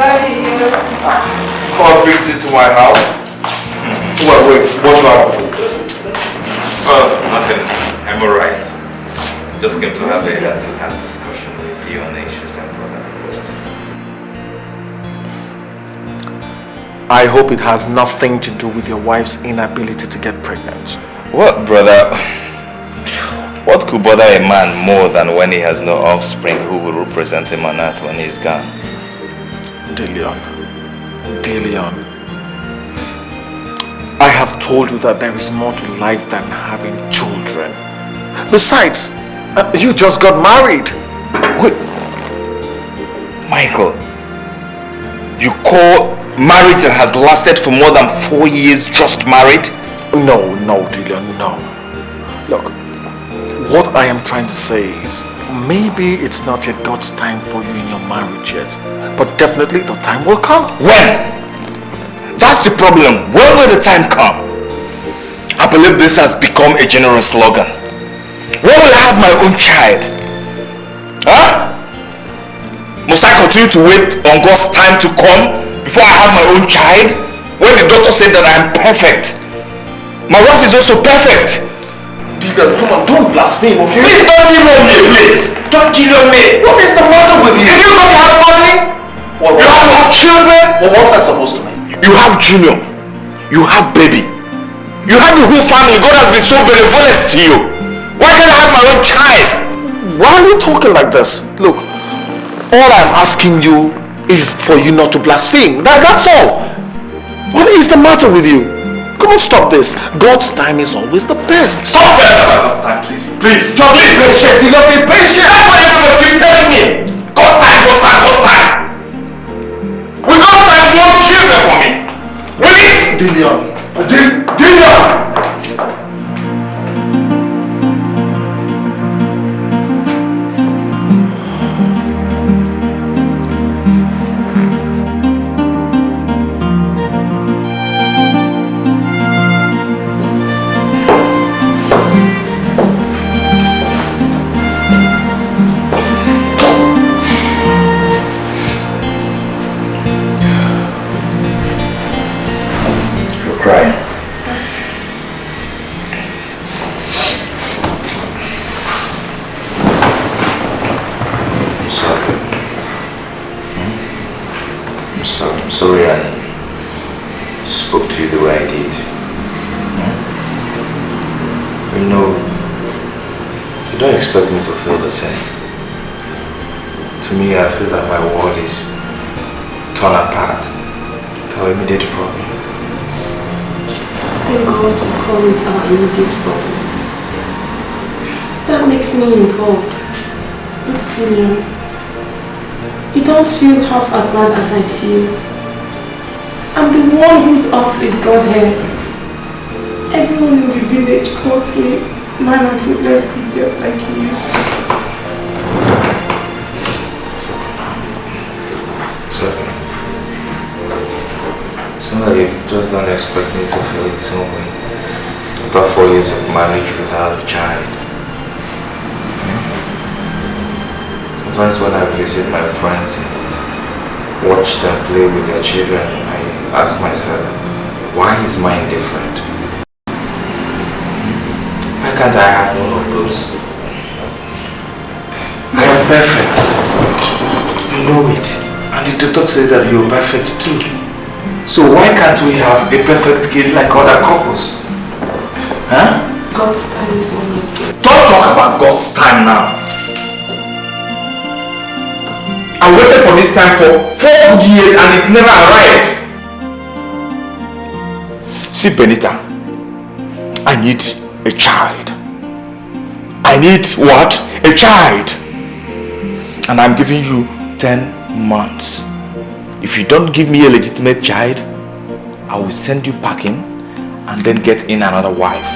What brings you to my house? Well, wait, what do I have for you? Oh, nothing. I'm alright. Just came to have a hand-to-hand discussion with you on issues that brother proposed. I hope it has nothing to do with your wife's inability to get pregnant. What, brother? What could bother a man more than when he has no offspring who will represent him on earth when he's gone? Dillion. I have told you that there is more to life than having children. Besides, you just got married. Wait. Michael, you call marriage that has lasted for more than 4 years just married? No, Dillion, no. Look, what I am trying to say is, maybe it's not yet God's time for you in your marriage yet, but definitely the time will come. When? That's the problem. When will the time come? I believe this has become a general slogan. When will I have my own child? Huh? Must I continue to wait on God's time to come before I have my own child? When the doctor said that I'm perfect. My wife is also perfect. Dillion, come on, don't blaspheme, okay? Please don't kill me, please. Don't kill me. What is the matter with you? Did you not have family? You have children? Well, what's that supposed to mean? You have Junior. You have baby. You have the whole family. God has been so benevolent to you. Why can't I have my own child? Why are you talking like this? Look, all I'm asking you is for you not to blaspheme. That's all. What is the matter with you? Come on, stop this. God's time is always the best. Stop telling about God's time, please. Please. Just be patient. Do not be patient. That's what everyone keeps telling me. God's time, God's time, God's time. With God's time, you want children for me. Please. Dillion. Crying. I'm sorry. I'm sorry I spoke to you the way I did. You know, you don't expect me to feel the same. To me, I feel that my world is torn apart with our immediate problem. Thank God you call it our immediate problem. That makes me involved. Look, Dillion, you don't feel half as bad as I feel. I'm the one whose ox is Godhead. Everyone in the village calls me man and fruitless idiot like you used to. It's okay. So that you just don't expect me to feel the same way after 4 years of marriage without a child. Sometimes when I visit my friends and watch them play with their children, I ask myself, why is mine different? Why can't I have one of those? I am perfect. You know it. And the doctor said that you're perfect too. So why can't we have a perfect kid like other couples? Huh? God's time is not yet. Don't talk about God's time now. I waited for this time for 4 good years and it never arrived. See, Benita, I need a child. I need what? A child. And I'm giving you 10 months. If you don't give me a legitimate child, I will send you packing and then get in another wife.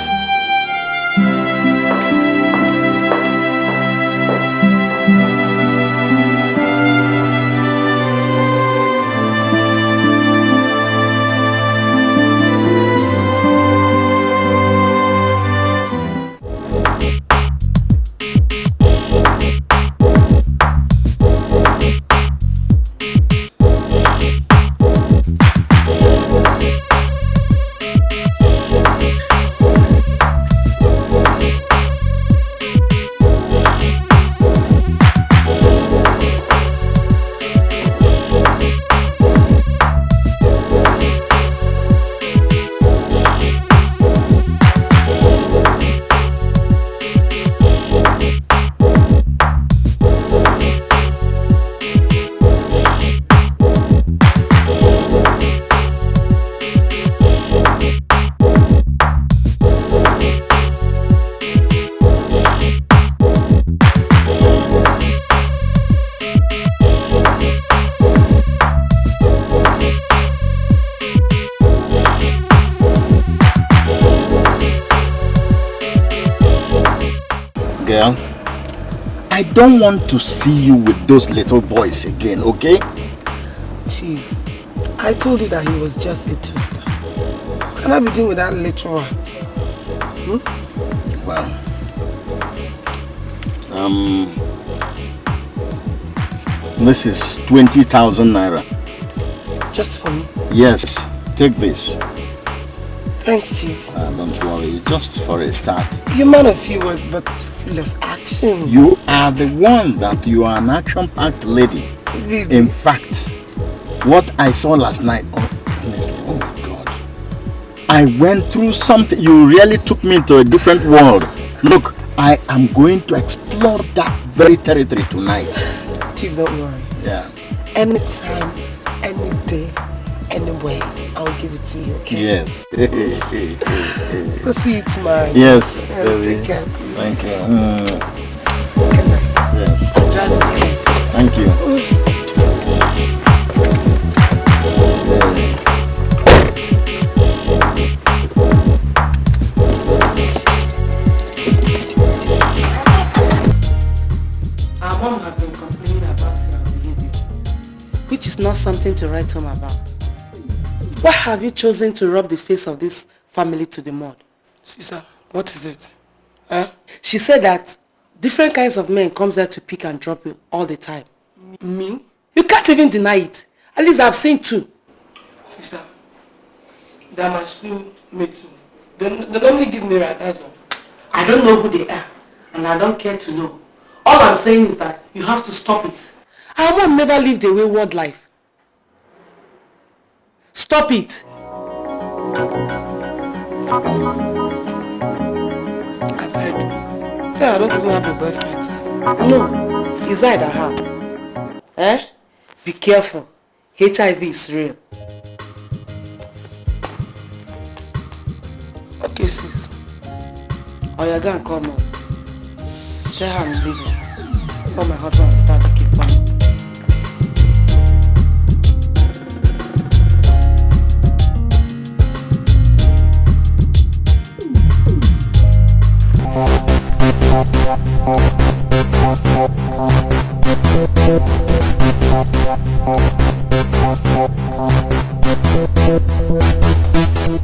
I don't want to see you with those little boys again, okay? Chief, I told you that he was just a twister. What can I be doing with that little rat? Well, this is 20,000 naira. Just for me? Yes, take this. Thanks, Chief. Don't worry, just for a start. You're man of few words, but full of action. You are the one that you are an action-packed lady. Really? In fact, what I saw last night, honestly, oh my God. I went through something. You really took me to a different world. Look, I am going to explore that very territory tonight. Chief, don't worry. Yeah. Anytime, any day, anyway, I'll give it to you, okay? Yes. So see you tomorrow. Yes. Take care. Thank you. Good night. Yes. Drive it carefully. Thank you. Our mom has been complaining about your behavior, which is not something to write home about. Why have you chosen to rub the face of this family to the mud? Sister, what is it? She said that different kinds of men comes there to pick and drop you all the time. Me? You can't even deny it. At least I've seen two. Sister, they're my schoolmates. They normally give me right, that's all. I don't know who they are, and I don't care to know. All I'm saying is that you have to stop it. I won't never live the wayward life. Stop it. I've heard. Say I don't even have a boyfriend. No, it's I that have. Be careful. HIV is real. Okay, sis. Oh, you're gonna come home. Tell her I'm leaving before my husband will start looking for me.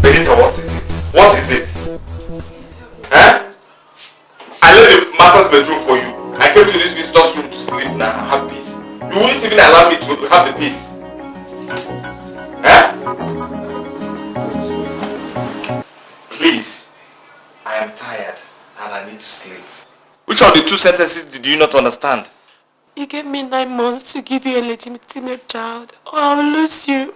Benita, what is it? What is it? I left the master's bedroom for you. I came to this visitor's room to sleep now. I have peace. You wouldn't even allow me to have the peace. Please, I am tired and I need to sleep. Which of the two sentences did you not understand? You gave me 9 months to give you a legitimate child, or I'll lose you.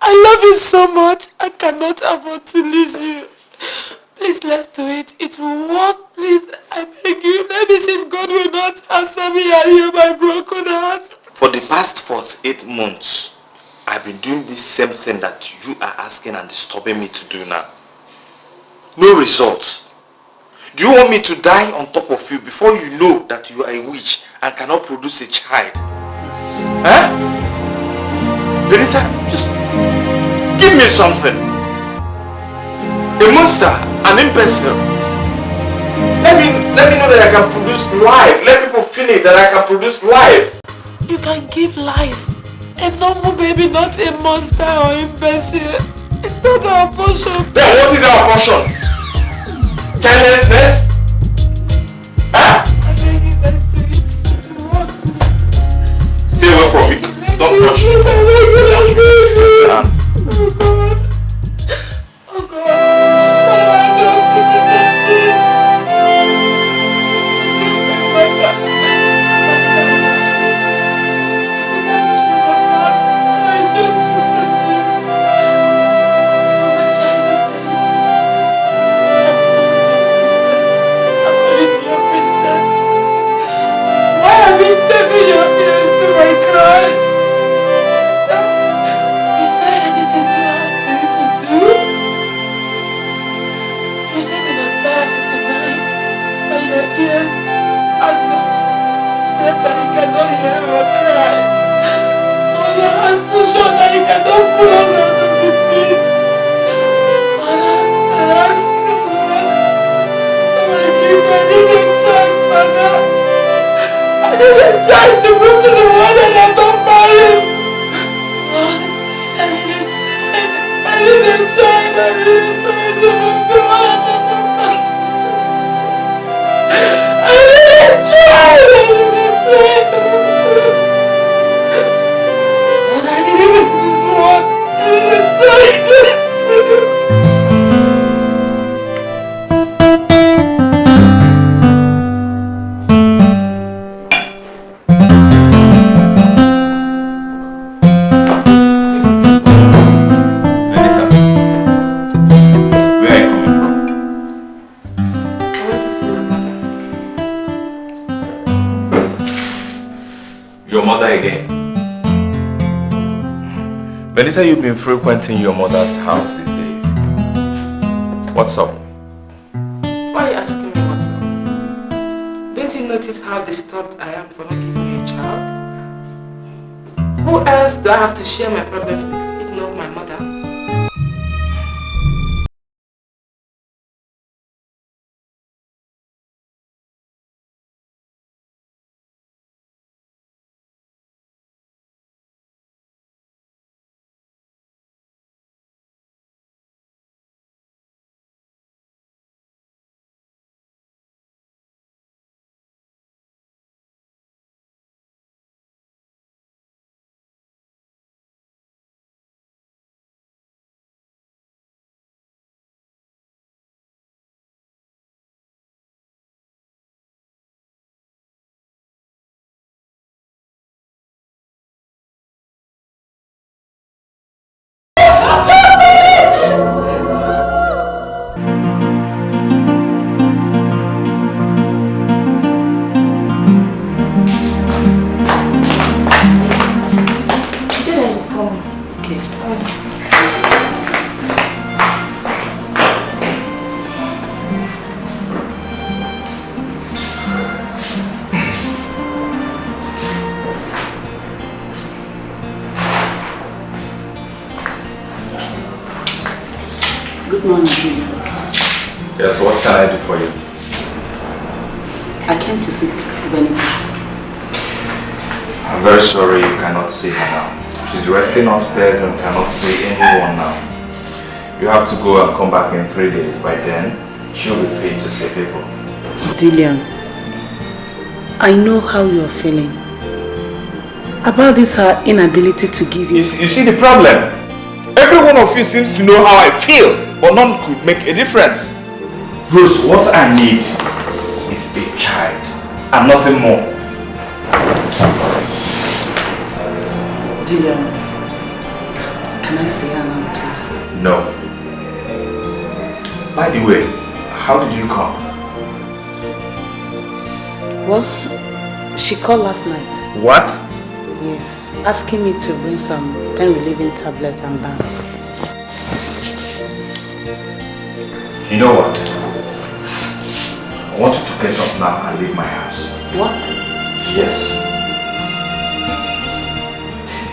I love you so much, I cannot afford to lose you. Please, let's do it. It will work. Please, I beg you. Let me see if God will not answer me and heal my broken heart. For the past 8 months, I've been doing this same thing that you are asking and disturbing me to do now. No results. Do you want me to die on top of you before you know that you are a witch and cannot produce a child? Benita, just give me something. A monster, an imbecile. Let me know that I can produce life. Let people feel it that I can produce life. You can give life. A normal baby, not a monster or imbecile. It's not our portion. Then what is our portion? Carelessness? I beg you, let's do it. Stay away from me. Don't touch me. Don't touch me. Oh God. Oh God. child to move to the world and I'm not married. God, please, I need a child. I need a child. I need a child to move to the world. I need a child. I need a child. What I need in this world. I need a child. Benita, you've been frequenting your mother's house these days. What's up? Why are you asking me what's up? Don't you notice how disturbed I am for not giving me a child? Who else do I have to share my problems with if not my mother? Good morning, Julia. Yes, what can I do for you? I came to see Benita. I'm very sorry you cannot see her now. She's resting upstairs and cannot see anyone now. You have to go and come back in 3 days. By then, she'll be fit to see people. Dillian, I know how you're feeling about this her inability to give you... You see the problem? Every one of you seems to know how I feel, but none could make a difference. Bruce, what I need is a child and nothing more. Dillian, can I see her now, please? No. By the way, how did you come? Well, she called last night. What? Yes, asking me to bring some pain-relieving tablets and balm. You know what? I want you to get up now and leave my house. What? Yes.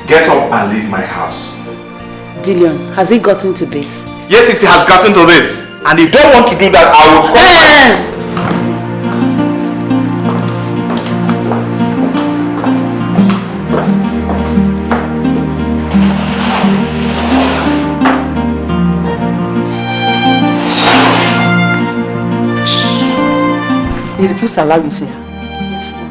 Get up and leave my house. Dillian, has it gotten to this? Yes, it has gotten to this. And if you don't want to do that, I will come. He refused to allow you to see her? Yes, ma'am.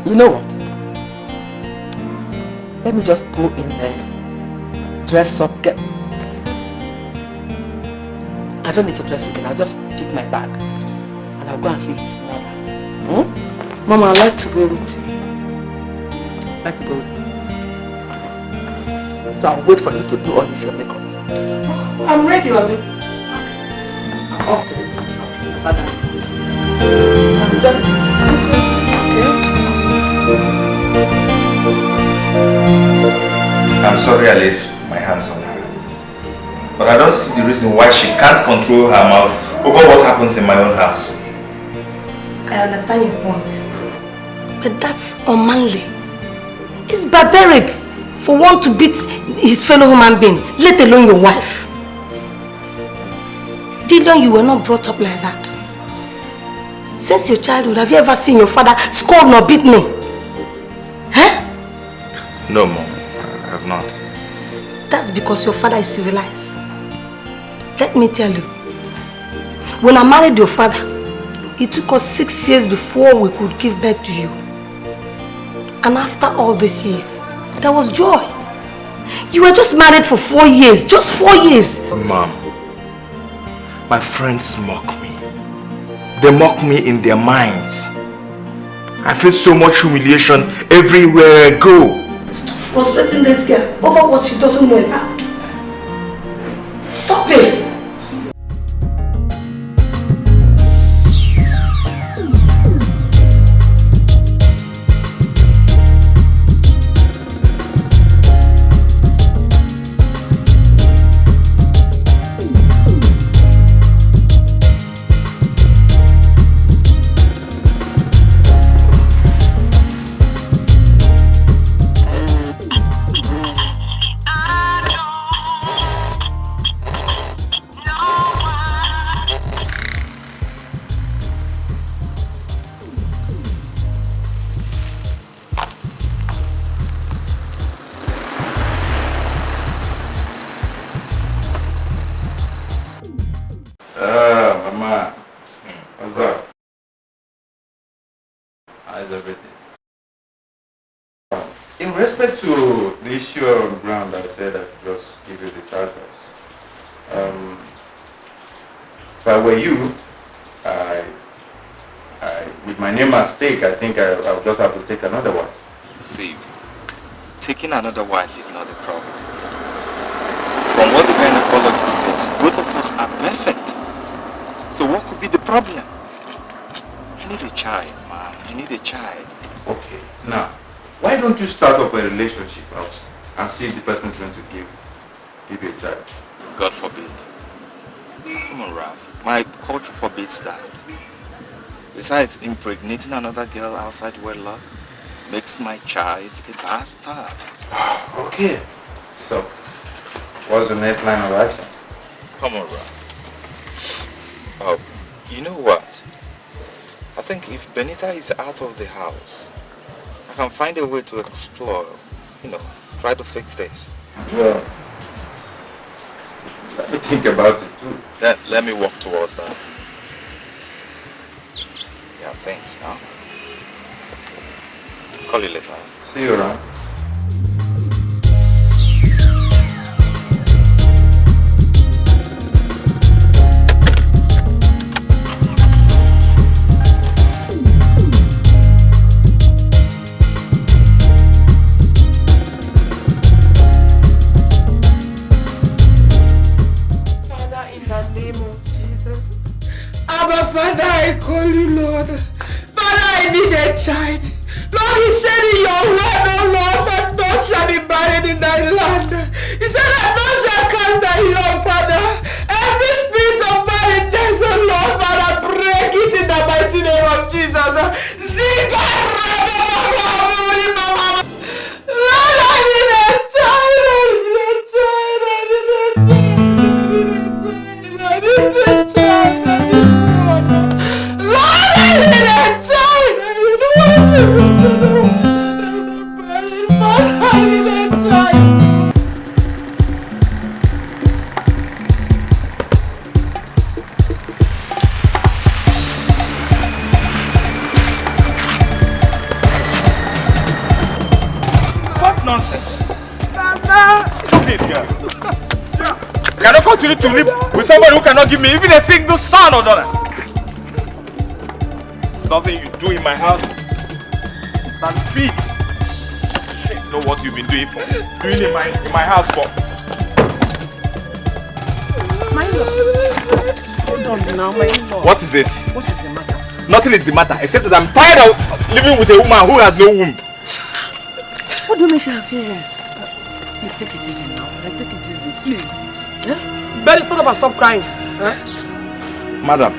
You know what? Let me just go in there, dress up, get... I don't need to dress again, I'll just pick my bag and I'll go and see his mother. Hmm? Mama, I'd like to go with you. I'd like to go with you. So I'll wait for you to do all this your makeup. I'm ready, Abi. I'm off to the father. I'm just... I'm sorry I laid my hands on her. But I don't see the reason why she can't control her mouth over what happens in my own house. I understand your point. But that's unmanly. It's barbaric for one to beat his fellow human being, let alone your wife. Gideon, you were not brought up like that. Since your childhood, have you ever seen your father scold nor beat me? Huh? No, Mom. I have not. That's because your father is civilized. Let me tell you. When I married your father, it took us 6 years before we could give birth to you. And after all these years, there was joy. You were just married for 4 years. Just 4 years. Mom, my friends mock me. They mock me in their minds. I feel so much humiliation everywhere I go. Stop frustrating this girl over what she doesn't know about. Stop it. Mama, what's up? How's everything? In respect to the issue on ground, I said I should just give you this address. If I were you, with my name at stake, I think I'll just have to take another one. See, taking another wife is not a problem. From what the gynecologist said, both of us are perfect. So what could be the problem? You need a child, man. You need a child. Okay, now, why don't you start up a relationship out and see if the person is going to give you a child? God forbid. Come on, Ralph. My culture forbids that. Besides, impregnating another girl outside wedlock makes my child a bastard. Okay. So, what's the next line of action? Come on, Ralph. Oh, you know what? I think if Benita is out of the house, I can find a way to explore, try to fix this. Well, let me think about it too. Then let me walk towards that. Yeah, thanks. Call you later. See you around. Father, I call you, Lord. Father, I need a child. Lord, he said in your word, oh Lord, that none shall be barren in thy land. He said that none shall cast thy young, Father. Every spirit of barrenness, oh Lord, Father, break it in the mighty name of Jesus. Lord, I need a child. I need a child. I need a child. What nonsense? Stupid girl. I cannot continue to live with somebody who cannot give me even a single son or daughter. There's nothing you do in my house than feed. Shit, so what you've been doing in my house for? My lord. Hold on now, my lord. What is it? What is the matter? Nothing is the matter except that I'm tired of living with a woman who has no womb. What do you mean she has feelings? Please take it easy now. Take it easy, please. Yeah? But instead of her, stop crying. Huh? Madam,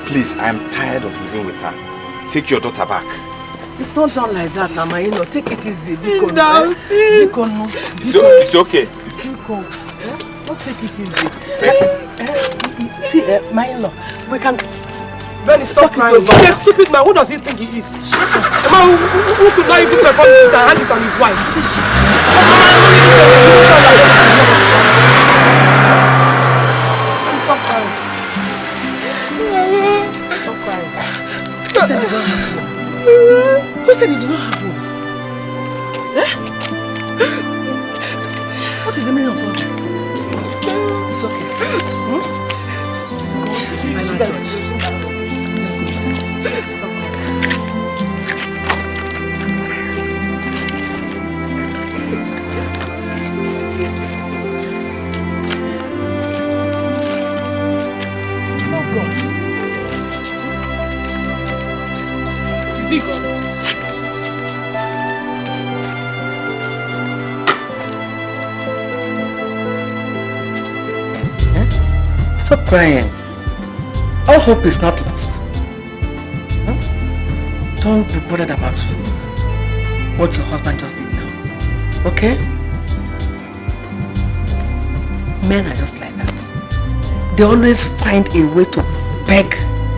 please, I am tired of living with her. Take your daughter back. It's not done like that, Nama. You know, take it easy. It's okay. Biko. Just take it easy. Thank you. See, my in-law, we can... Benny, stop crying. He's a stupid man. Who does he think he is? A man who could not even perform it and hand it on his wife. Stop crying. Stop crying. Who said you don't have phone? Who said you do not have phone? Eh? What is the meaning of all this? It's okay. It's not God. Is he God? Stop crying. All hope is not lost. Huh? Don't be bothered about what your husband just did now. Okay? Men are just like that. They always find a way to beg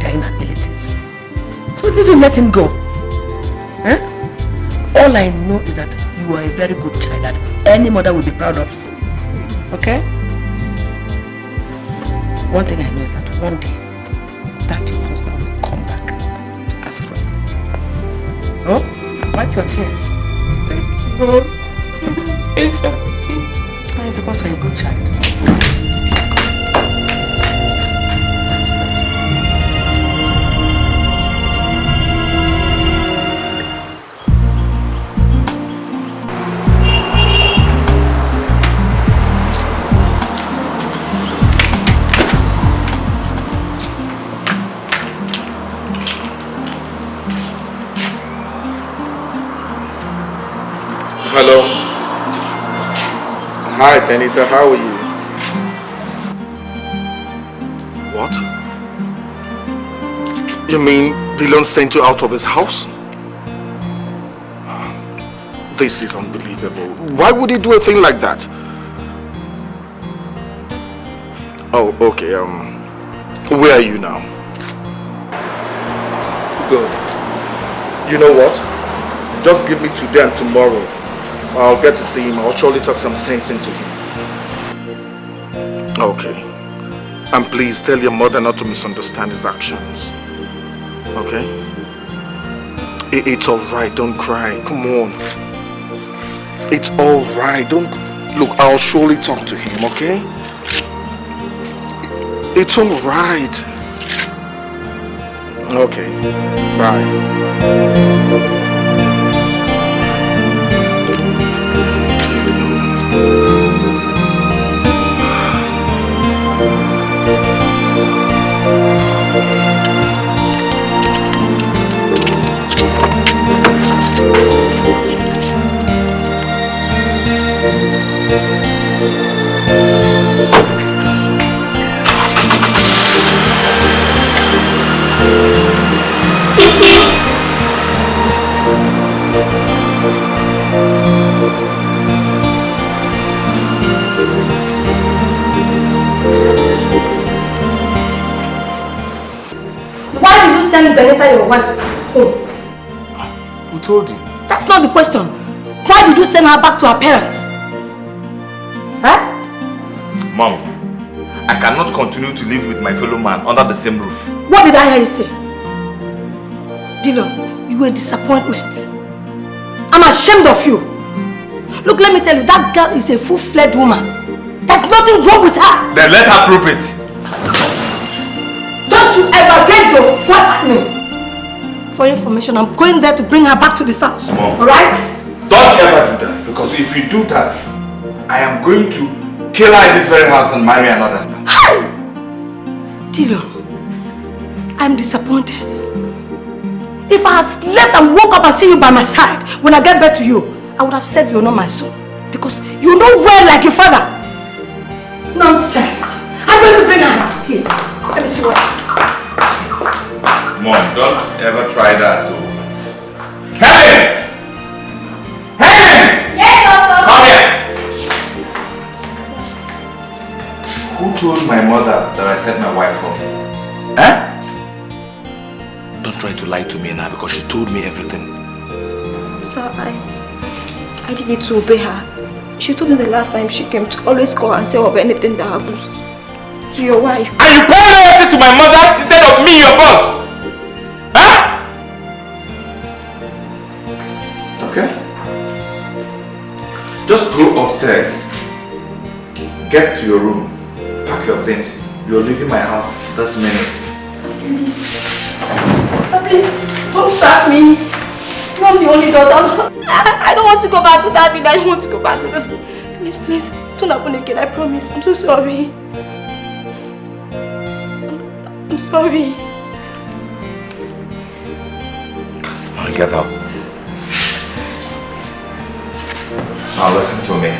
their inabilities. So leave him, let him go. Huh? All I know is that you are a very good child that any mother will be proud of. Okay? One thing I know is that one day, that your husband will come back to ask for you. Oh? Wipe your tears. Thank you. It's everything. Because you're a good child. Hello. Hi, Benita. How are you? What? You mean Dylan sent you out of his house? This is unbelievable. Why would he do a thing like that? Oh, okay. Where are you now? Good. You know what? Just give me today and tomorrow. I'll get to see him. I'll surely talk some sense into him. Okay. And please tell your mother not to misunderstand his actions. Okay? It's alright. Don't cry. Come on. It's alright. Don't... Look, I'll surely talk to him, okay? It's alright. Okay. Bye. Send Benita, your wife, home. Who told you? That's not the question. Why did you send her back to her parents? Huh? Mom, I cannot continue to live with my fellow man under the same roof. What did I hear you say? Dylan, you were a disappointment. I'm ashamed of you. Look, let me tell you, that girl is a full-fledged woman. There's nothing wrong with her. Then let her prove it. Don't you ever raise your voice at me. For information, I'm going there to bring her back to this house. Mom. Alright? Don't ever do that. Because if you do that, I am going to kill her in this very house and marry another. Hi! Dylan, I'm disappointed. If I had slept and woke up and seen you by my side, when I get back to you, I would have said you're not my son. Because you know well like your father. Nonsense. I'm going to bring her here. Let me see what. Mom, don't ever try that. Hey! Hey! Yes, doctor. Come here! told my mother that I sent my wife home? Eh? Don't try to lie to me now because she told me everything. Sir, I did it to obey her. She told me the last time she came to always call and tell of anything that happens to your wife. And you pay loyalty to my mother instead of me, your boss? Huh? Okay. Just go upstairs. Get to your room. Pack your things. You're leaving my house this minute. Please. Sir, please, don't sack me. I'm the only daughter. I don't want to go back to that village. I don't want to go back to the... Please, don't happen again. I promise. I'm so sorry. I'm sorry. Get up. Now listen to me.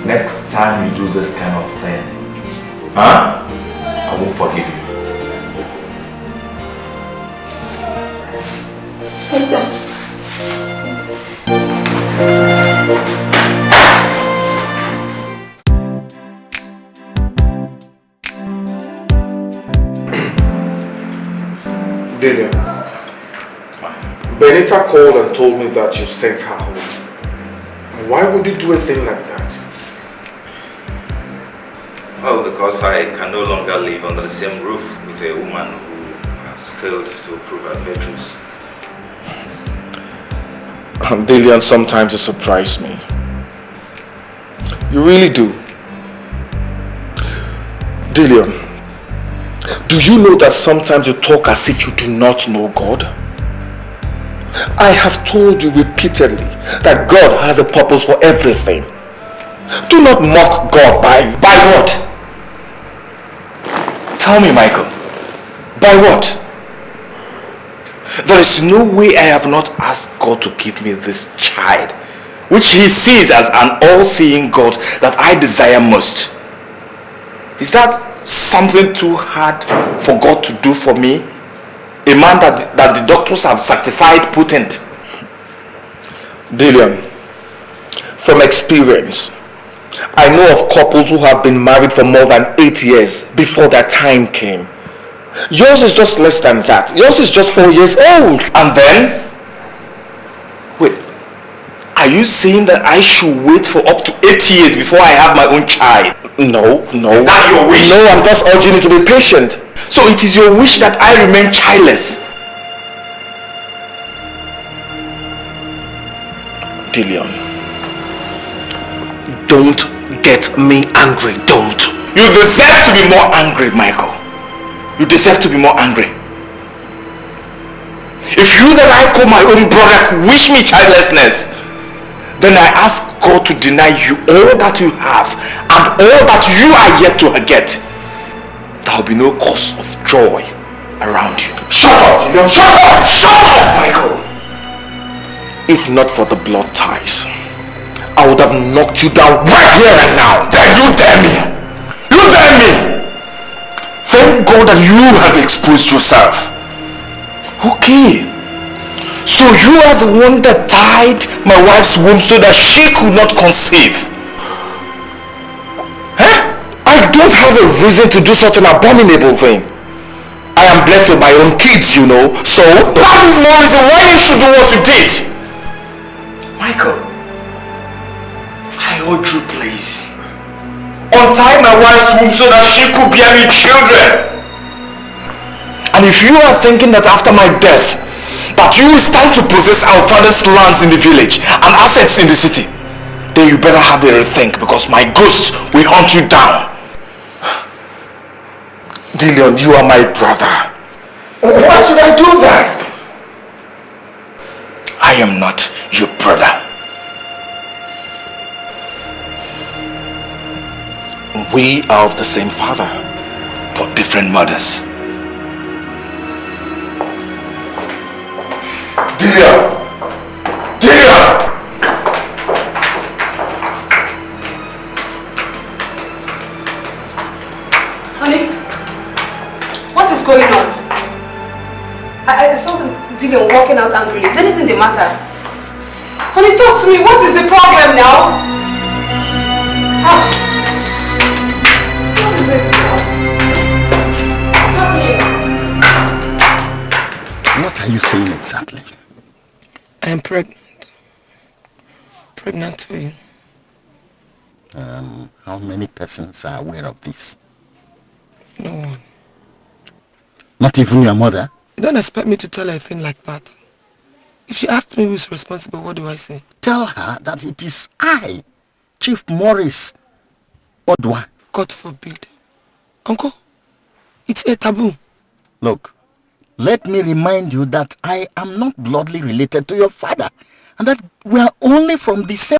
Next time you do this kind of thing, huh? I won't forgive you. Thanks, sir. Dillian, Benita called and told me that you sent her home. Why would you do a thing like that? Well, because I can no longer live under the same roof with a woman who has failed to prove her virtues. Dillian, sometimes you surprise me. You really do. Dillian, do you know that sometimes you talk as if you do not know God? I have told you repeatedly that God has a purpose for everything. Do not mock God by what? Tell me, Michael. By what? There is no way I have not asked God to give me this child, which He sees as an all-seeing God that I desire most. Is that something too hard for God to do for me? A man that the doctors have certified potent. Dillian, from experience, I know of couples who have been married for more than 8 years before their time came. Yours is just less than that. Yours is just 4 years old. And then? Wait, are you saying that I should wait for up to 8 years before I have my own child? No. Is that your wish? No, I'm just urging you to be patient. So it is your wish that I remain childless? Dillian, don't get me angry, don't. You deserve to be more angry, Michael. You deserve to be more angry. If you that I call my own brother wish me childlessness, then I ask God to deny you all that you have and all that you are yet to get. There will be no cause of joy around you. Shut up, Dillian. Shut up! Shut up, Michael! If not for the blood ties, I would have knocked you down right here and now. Then you dare me! You dare me! Thank God that you have exposed yourself. Okay. So you are the one that tied my wife's womb so that she could not conceive. Huh? I don't have a reason to do such an abominable thing. I am blessed with my own kids, you know. So that is more reason why you should do what you did. Michael, I urge you, please, untie my wife's womb so that she could bear me children. And if you are thinking that after my death, that you will stand to possess our father's lands in the village and assets in the city, then you better have a rethink, because my ghost will hunt you down. Dillian, you are my brother. Why should I do that? I am not your brother. We are of the same father, but different mothers. Dillian! Dillian! Honey, what is going on? I saw Dillian walking out angrily. Is anything the matter? Honey, talk to me. What is the problem now? Ouch. you saying exactly? I am pregnant. Pregnant for you. How many persons are aware of this? No one. Not even your mother? You don't expect me to tell her a thing like that. If she asks me who's responsible, what do I say? Tell her that it is I, Chief Morris Odwa. God forbid. Uncle, it's a taboo. Look, let me remind you that I am not bloodly related to your father, and that we are only from the same.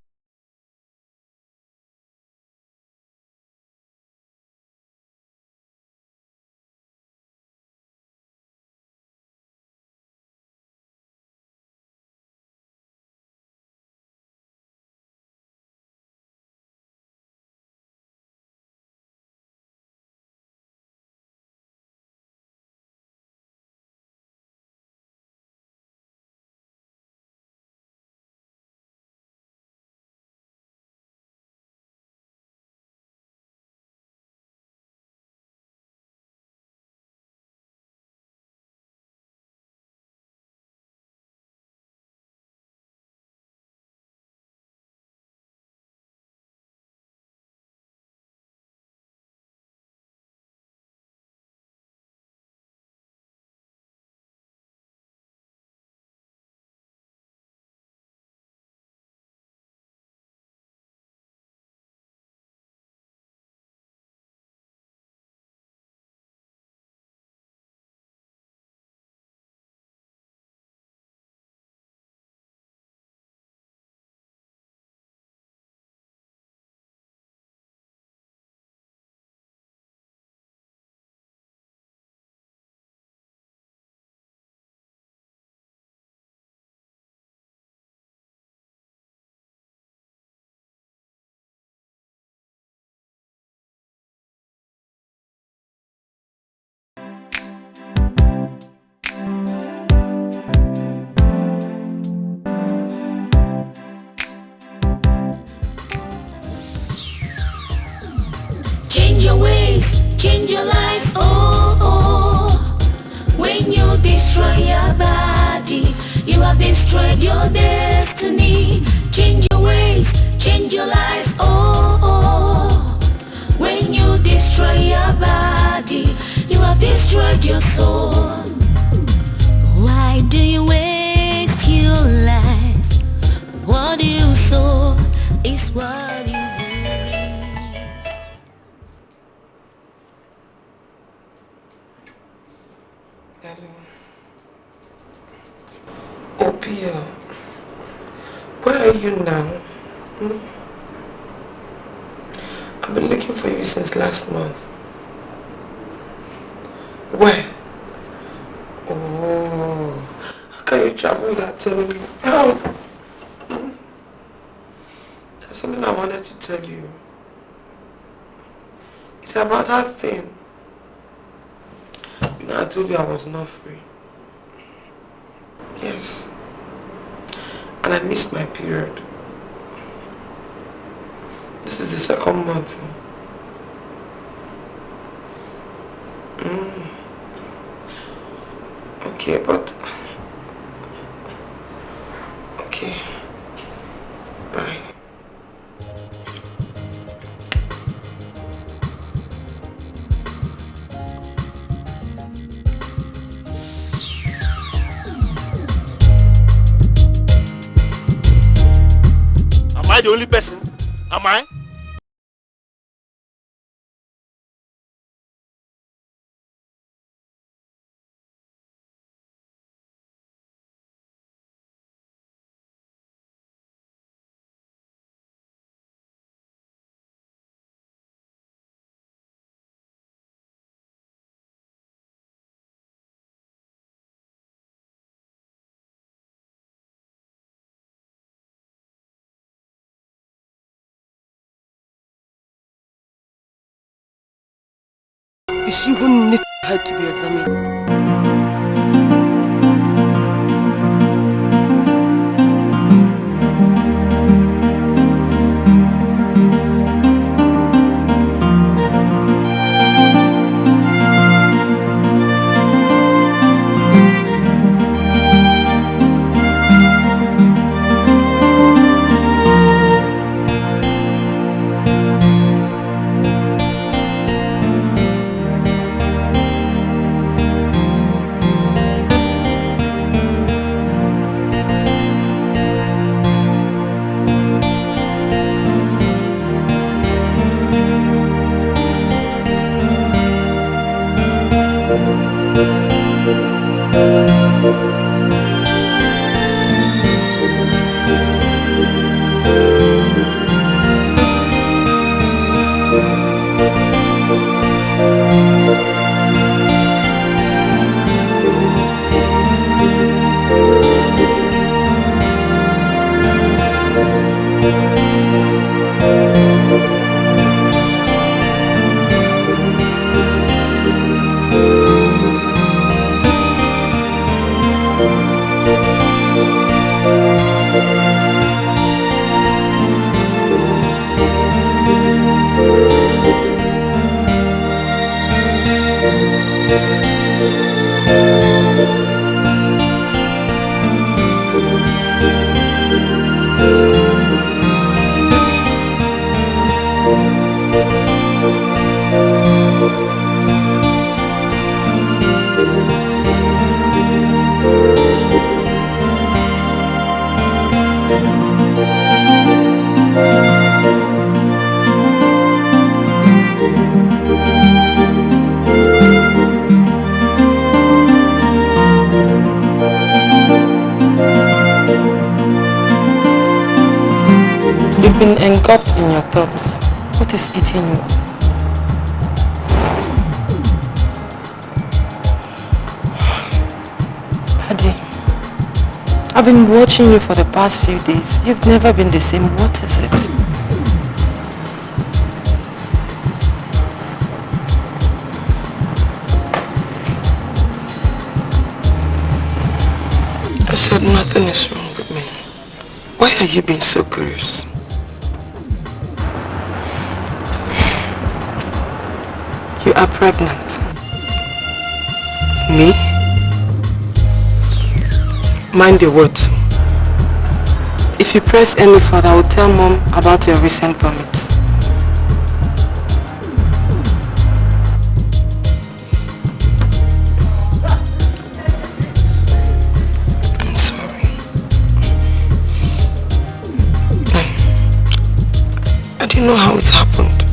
Change your ways, change your life, oh, oh. When you destroy your body, you have destroyed your destiny. Change your ways, change your life, oh, oh. When you destroy your body, you have destroyed your soul. Why do you waste your life? What you sow is what you Opia, where are you now? I've been looking for you since last month. Where? Oh, how can you travel without telling me? How? There's something I wanted to tell you. It's about that thing. You know, I told you I was not free. Yes. And I missed my period. This is the second month. Okay, but... Okay. Bye. Am I the only person? Am I? Is she who needs her to be examined? You've been engulfed in your thoughts. What is eating you? Paddy, I've been watching you for the past few days. You've never been the same. What is it? I said nothing is wrong with me. Why are you being so curious? You are pregnant. Me? Mind your words. If you press any further, I will tell Mom about your recent vomits. I'm sorry. I didn't know how it happened.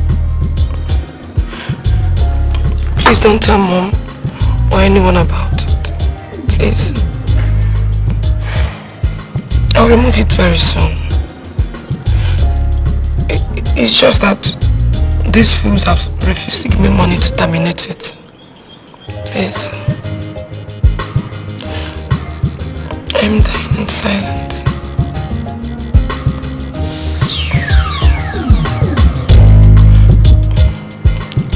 Please don't tell Mom or anyone about it. Please. I'll remove it very soon. It's just that these fools have refused to give me money to terminate it. Please. I'm dying in silence.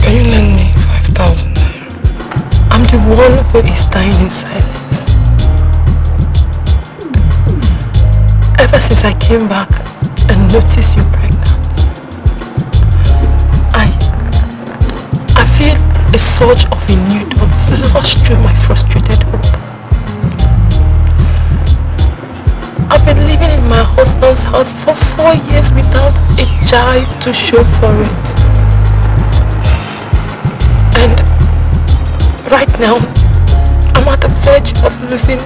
Can you lend me 5,000 naira? I'm the one who is dying in silence. Ever since I came back and noticed you're pregnant, I feel a surge of a new dawn flush through my frustrated hope. I've been living in my husband's house for 4 years without a child to show for it. And right now, I'm at the verge of losing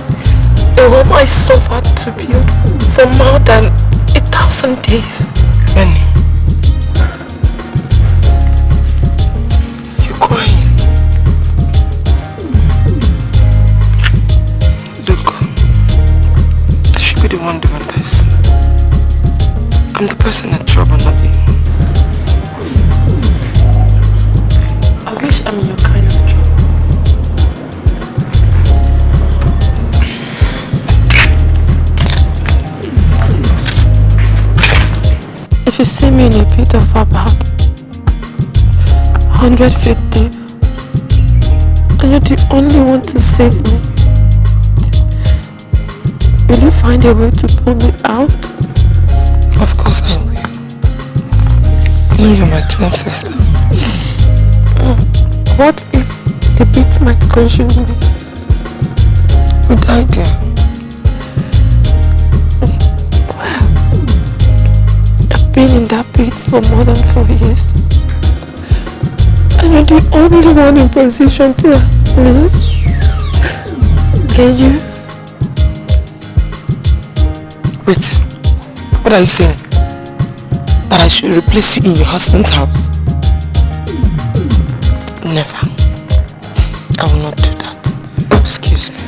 a home I suffered to build for more than 1,000 days. Benny, you're crying. Look, I should be the one doing this. I'm the person in trouble, not you. I wish I'm in your kind of trouble. If you see me in a pit of about 100 feet deep, and you're the only one to save me, will you find a way to pull me out? Of course I will. I know you're my twin sister. What if the pit might consume me? We die there. Been in that pit for more than 4 years, and you're the only one in position to help me. Can you? Wait, what are you saying? That I should replace you in your husband's house? Never. I will not do that. Excuse me.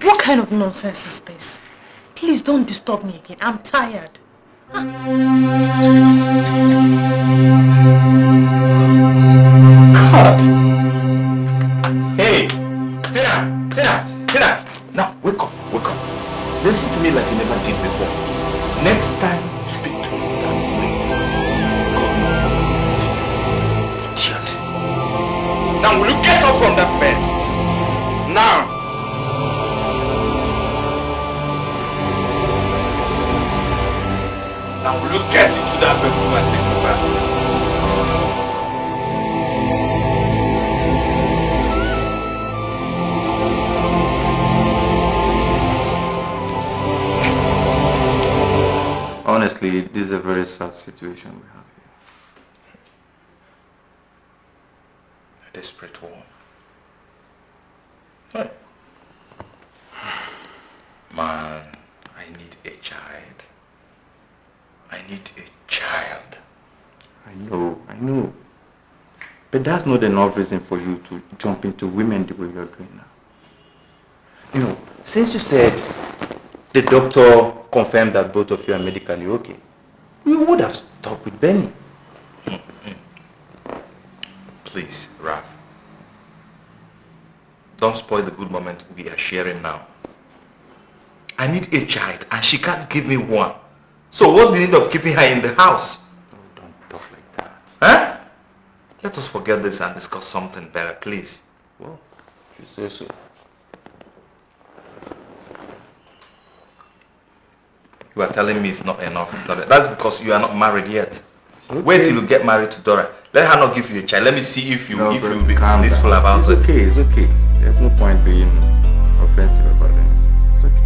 What kind of nonsense is this? Please don't disturb me again. I'm tired. God. Hey, Tina. Now, wake up. Listen to me like you never did before. Next time, speak to me that way. God knows what I'm doing. Idiot. Now, will you get up from that bed? Now. Now will you get into that bedroom and take a bath? Honestly, this is a very sad situation we have here. A desperate one. Hey. Man, I need a child. I need a child. I know. But that's not enough reason for you to jump into women the way you're doing now. You know, since you said the doctor confirmed that both of you are medically okay, you would have stuck with Benny. Please, Raf. Don't spoil the good moment we are sharing now. I need a child and she can't give me one. So what's the need of keeping her in the house? Oh, don't talk like that. Huh? Let us forget this and discuss something better, please. Well, if you say so. You are telling me it's not enough. It's not. That's because you are not married yet. Okay. Wait till you get married to Dora. Let her not give you a child. Let me see if you will be blissful about it. It's okay. There's no point being offensive about anything. It's okay.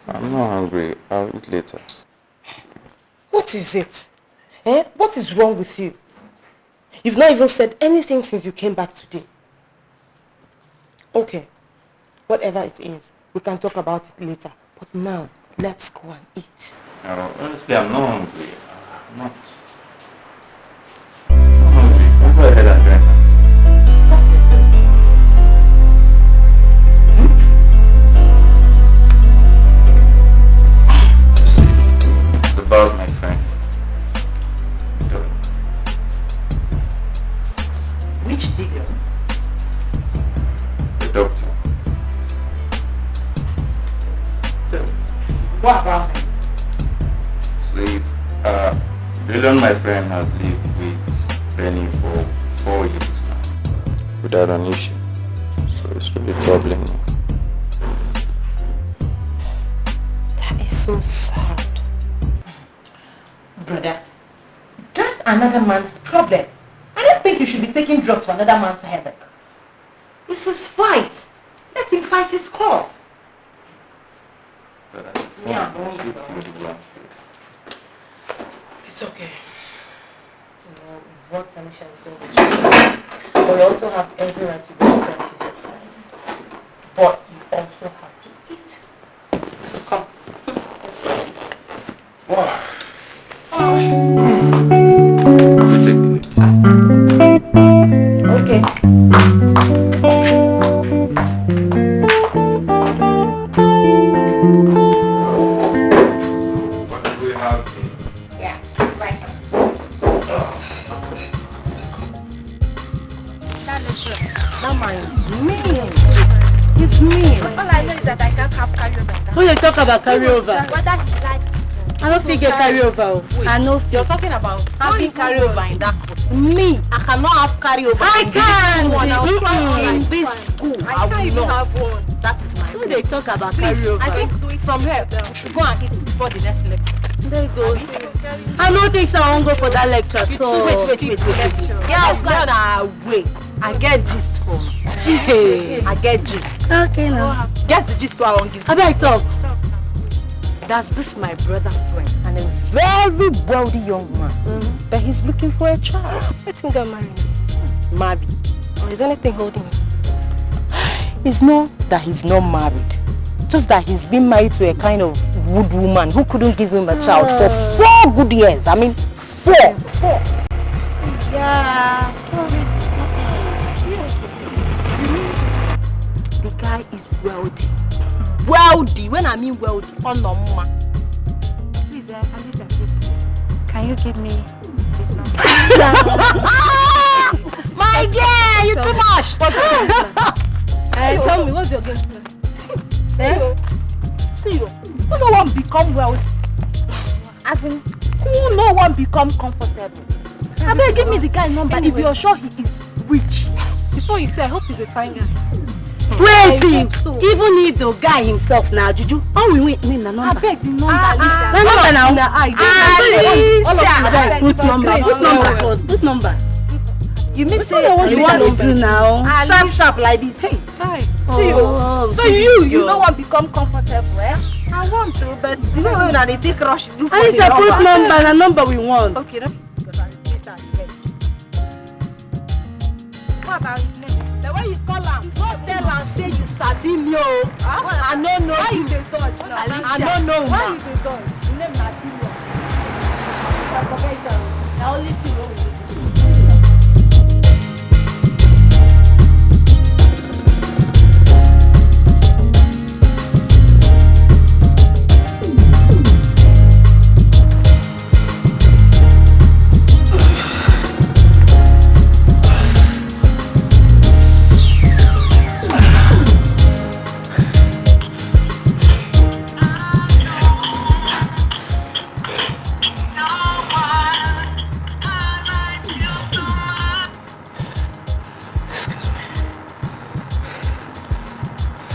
I'm not hungry. I'll eat later. What is it? What is wrong with you? You've not even said anything since you came back today. Okay, whatever it is, we can talk about it later. But now, let's go and eat. Honestly, I'm not hungry. I'm not hungry. I'll go ahead and drink. What is It's about my friend. Which deal? The doctor. So, what about him? Sleep. Dylan, my friend, has lived with Benny for 4 years now, without an issue. So it's really troubling me. That is so sad. Brother, that's another man's problem. I don't think you should be taking drugs for another man's headache. This is fight. Let him fight his cause. But that's fun. Yeah. Shoot food, run food. It's okay. You know, what Tanisha is saying is true. But you also have every right to be upset with your friend. But you also have to eat. So come. Let's go eat. Wow. Okay. What do we have here? Yeah, right. That man is mean. He's mean. All I know is that I can't have carryover. Who they talk about carryover? Whether he likes it. I don't think get carryover. I know You're talking about having carryover in that course. Me, I cannot have carryover. I can. In this school, I will not. one. That is my Who they talk about Please, carryover? I think from here, we should go and eat before the next lecture. There you go. I don't think so. I won't go for that lecture. So Wait. Yes, now wait. I get gist from. Hey. I get gist. Okay now. Guess the gist I won't give. How about I talk? That's this my brother friend and a very wealthy young man. But he's looking for a child. Let him get married. Married. Or is anything holding him? It's not that he's not married. Just that he's been married to a kind of wood woman who couldn't give him a child for 4 good years. I mean, 4. Yeah. The wealthy. Wealthy, when I mean wealthy, on no ma. Please, Alicia, please. Can you give me this number? My girl, you too much. Tell me, what's your game plan? See you. Who no one become wealthy? As in, who no one become comfortable? I better give me the guy number if you're sure he is rich. Before you say, I hope he's a fine guy. Wait, so. Even if the guy himself now, Juju, all we need the number. I beg the number, Alicia. The number now. Alicia. Put number first. Put number. You mean say what you want to do now? Sharp like this. Hey, hi. So you know what become comfortable, eh? I want to, but you know when they take rush, look for the number. Put number, the number we want. Okay, no. What about his name? The way you call him, don't tell and say you sabi me oh. I don't know. Why you dey dodge now? I don't know. Why you dey dodge? The name na Dino. I forget that. The only thing wrong with it.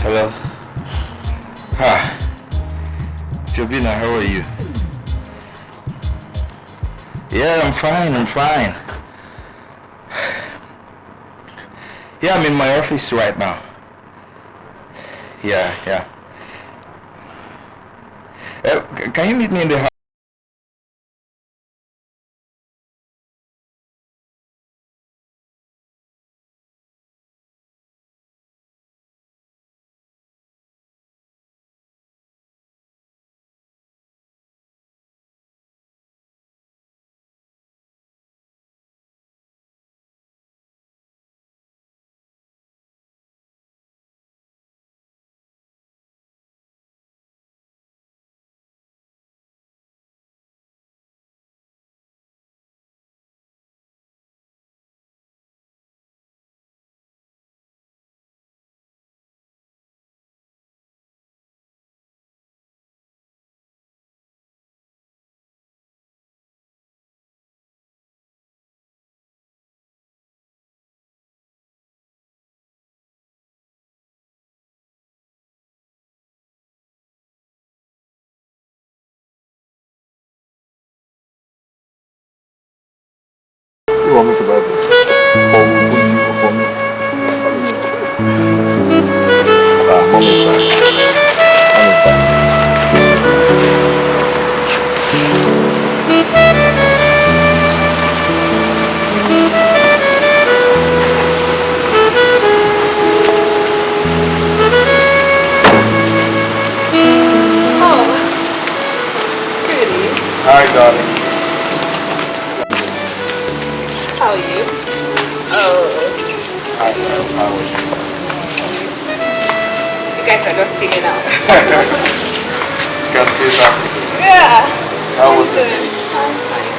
Hello. Hi. Jobina, how are you? Yeah, I'm fine. Yeah, I'm in my office right now. Yeah. Can you meet me in the house? You want me to buy this? For you or for me? Mom is back. Hi, darling. How are you? Hi, how are you? You guys are just chilling out. You can see that. Yeah. How was it? I'm fine.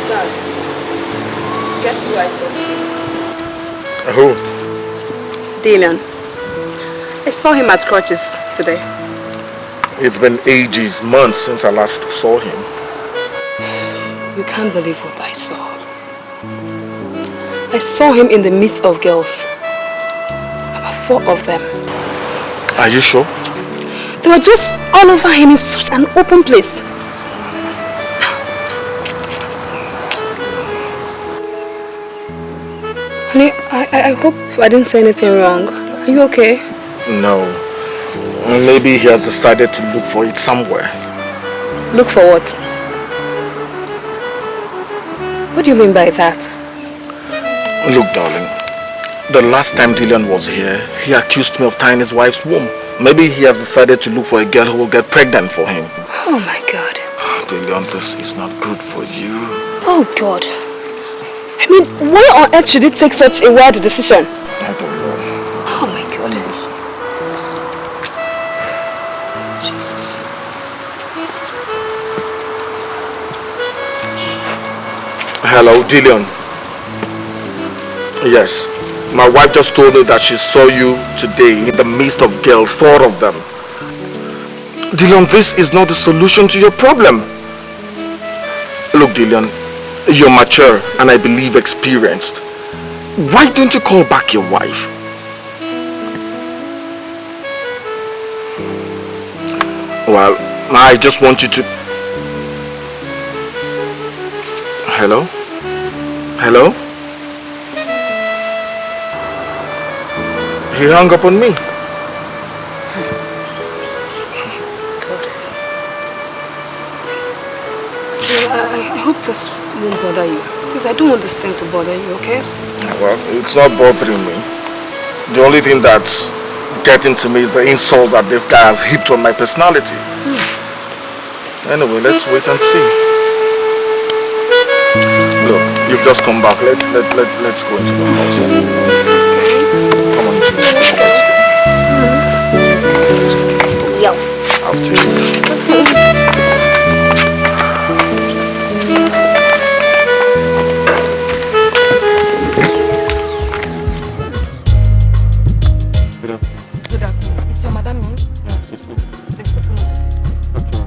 Dad, guess who I saw? Who? Dylan. I saw him at Crutches today. It's been ages, months since I last saw him. You can't believe what I saw. I saw him in the midst of girls. About 4 of them. Are you sure? They were just all over him in such an open place. Honey, I hope I didn't say anything wrong. Are you okay? No. Maybe he has decided to look for it somewhere. Look for what? What do you mean by that? Look, darling. The last time Dylan was here, he accused me of tying his wife's womb. Maybe he has decided to look for a girl who will get pregnant for him. Oh my God. Dylan, this is not good for you. Oh God. I mean, why on earth should it take such a wild decision? I don't know. Oh my God. Jesus. Hello, Dillion. Yes, my wife just told me that she saw you today in the midst of girls, 4 of them. Dillion, this is not the solution to your problem. Look, Dillion, you're mature and I believe experienced. Why don't you call back your wife? Well, I just want you to... Hello? Hello? He hung up on me. I hope this won't bother you. Because I don't want this thing to bother you, okay? Well, it's not bothering me. The only thing that's getting to me is the insult that this guy has heaped on my personality. Anyway, let's wait and see. Look, you've just come back. Let's go into the house. Come on, Jim. Let's go. Let's go. Yo. After you. Good afternoon. Is your madam in? Yes, sir. Please open the door.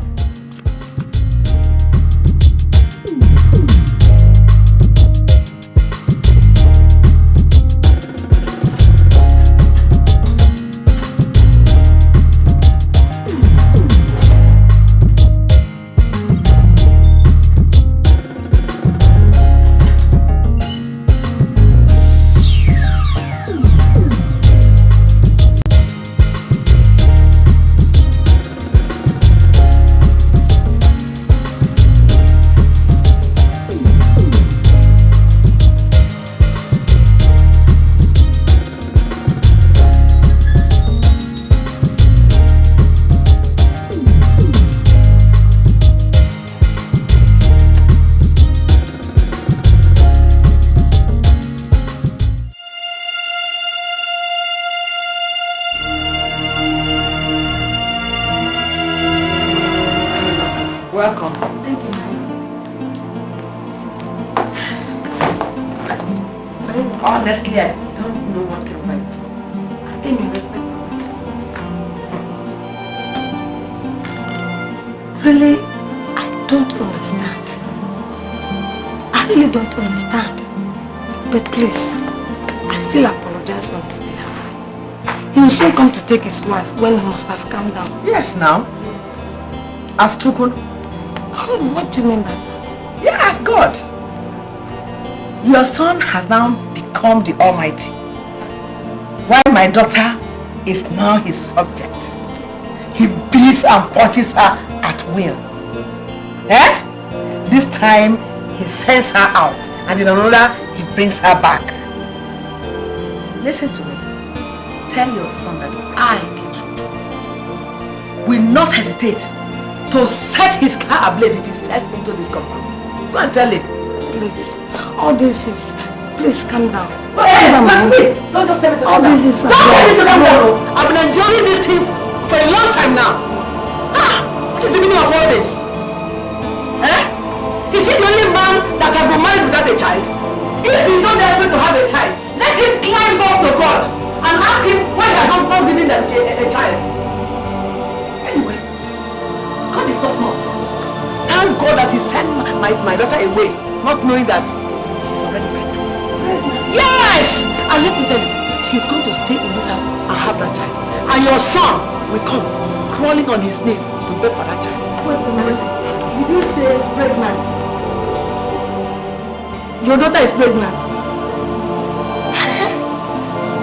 Welcome. Thank you, ma'am. Honestly, I don't know what can find. I came in respect for this. Really, I don't understand. I really don't understand. But please, I still apologize on his behalf. He will soon come to take his wife when he must have calmed down. Yes, now. As Tukun. What do you mean by that? Yes, God. Your son has now become the Almighty, while my daughter is now his subject. He beats and punches her at will. This time, he sends her out, and in another, he brings her back. Listen to me. Tell your son that I, Petru, will not hesitate to set his car ablaze if he steps into this compound. Go and tell him. Please, all this is... Please calm down. Hey, don't just tell me to all calm down. this is... Don't tell me to calm down. I've been enjoying this thing for a long time now. What is the meaning of all this? Is he the only man that has been married without a child? If he's so desperate to have a child, let him climb up to God and ask him why he has not given a child. Anyway, God is not mocked. Thank God that he sent my daughter away, not knowing that she's already pregnant. Yes! And let me tell you, she's going to stay in this house and have that child. And your son will come crawling on his knees to beg for that child. Wait a minute. Did you say pregnant? Your daughter is pregnant.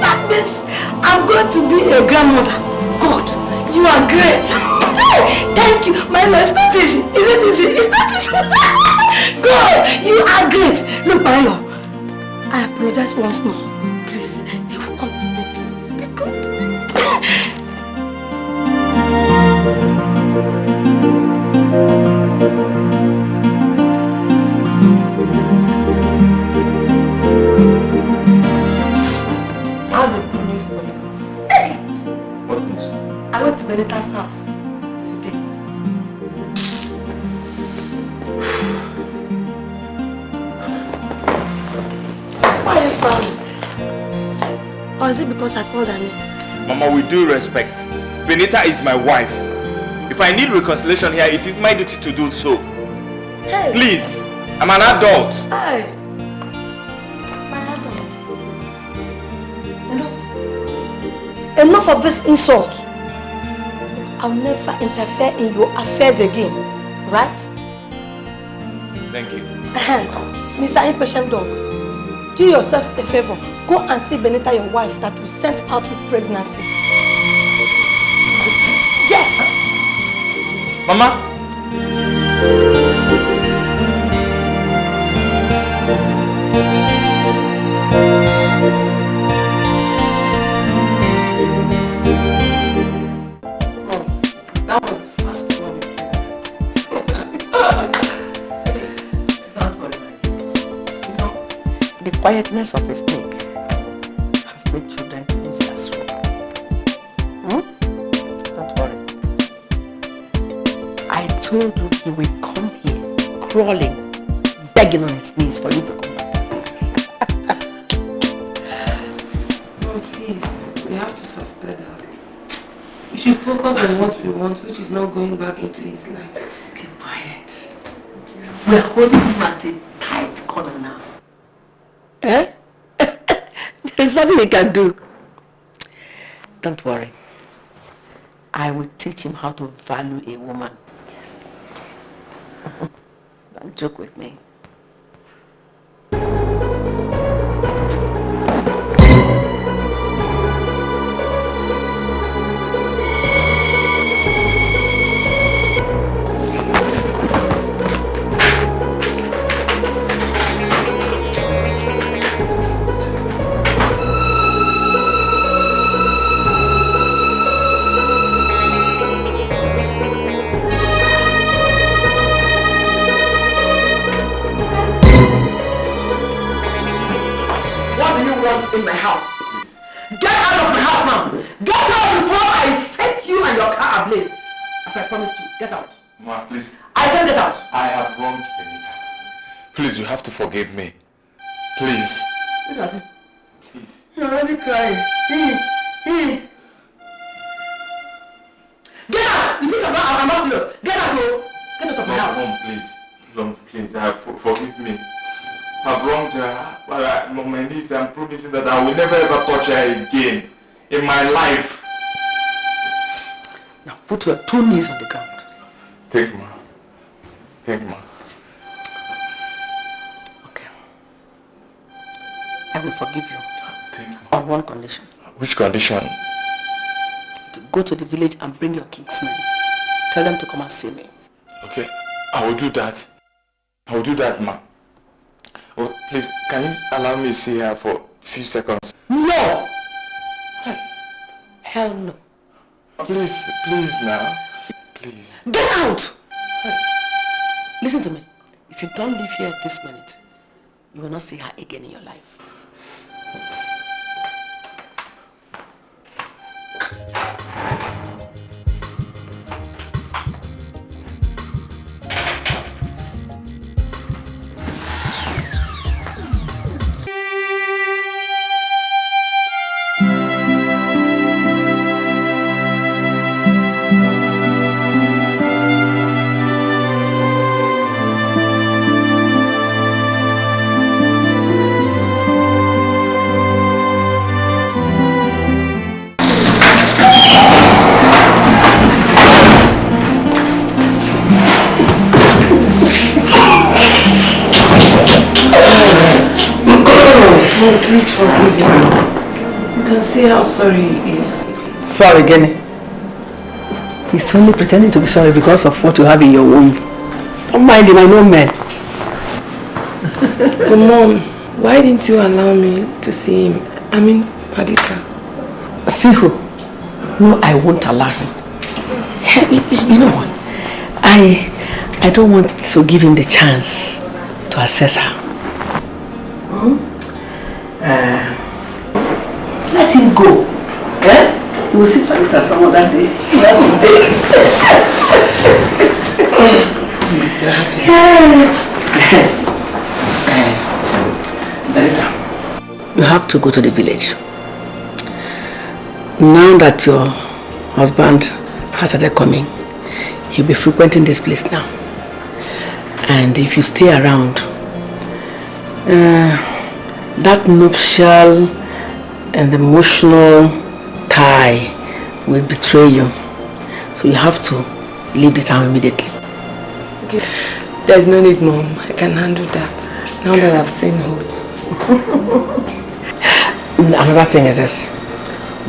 That means I'm going to be a grandmother. God, you are great. Thank you. My Lord, it's not easy. Is it easy? It's not easy. God, you are great. Look, my Lord, I apologize once more. Please, he will come to beg you. Be good. frown? Or is it because I called her name? Mama, with due respect, Benita is my wife. If I need reconciliation here, it is my duty to do so. Hey. Please, I'm an adult. Hey. My husband. Enough of this insult. I'll never interfere in your affairs again. Right? Thank you. Mr. Impatient Dog, do yourself a favor. Go and see Benita, your wife, that you sent out with pregnancy. Yes! Mama? That was the first one. Don't worry, my dear. You know, the quietness of a snake has made children lose their soul. Don't worry. I told you he will come here, crawling, begging on his knees for you to come back. No, please. We have to self-pedal. We should focus on what we want, which is not going back into his life. Keep quiet. We're holding him at a tight corner now. Eh? There is nothing he can do. Don't worry. I will teach him how to value a woman. Yes. Don't joke with me. In my house. Get out of my house now. Get out before I set you and your car ablaze. As I promised you, get out. Ma, please. I said get out. I have wronged Benita. Please, you have to forgive me. Please. Look at him. Please. You're already crying. Get out! You think I'm not serious? Get out, oh. Get out of my house. Mom, please. Mom, please. Forgive me. I've wronged her. But I'm on my knees. I'm promising that I will never ever touch her again in my life. Now put your 2 knees on the ground. Take ma. Take ma. Okay. I will forgive you. Take ma. On one condition. Which condition? To go to the village and bring your kingsmen. Tell them to come and see me. Okay. I will do that. I will do that, ma. Oh, please, can you allow me to see her for a few seconds? No! Hell no. Please now. Please. Get out! Listen to me. If you don't leave here at this minute, you will not see her again in your life. Please forgive him. You can see how sorry he is. Sorry, Genny. He's only pretending to be sorry because of what you have in your womb. Don't mind him, I know men. But Mom, why didn't you allow me to see him? I mean, Padita. See who? No, I won't allow him. You know what? I don't want to give him the chance to assess her. Let him go. Eh? He will sit for it as some other day. Benita, you have to go to the village. Now that your husband has started coming, he'll be frequenting this place now. And if you stay around, that nuptial and emotional tie will betray you. So you have to leave the town immediately. Okay. There's no need, Mom. I can handle that. Now that I've seen Hope. Another thing is this.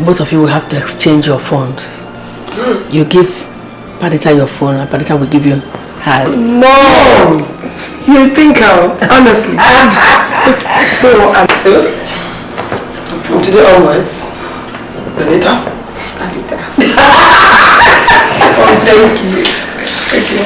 Both of you will have to exchange your phones. You give Padita your phone and Padita will give you her. Mom! You think how? Honestly. So, from today onwards, Benita, Padita. Oh, thank you. Thank you.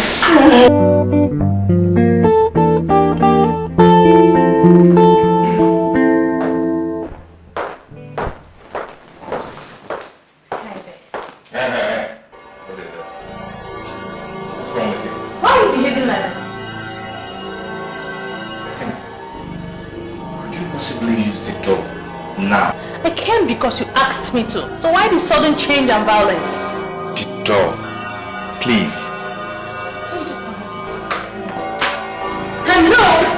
Because you asked me to. So why the sudden change and violence? The door. Please. Hello?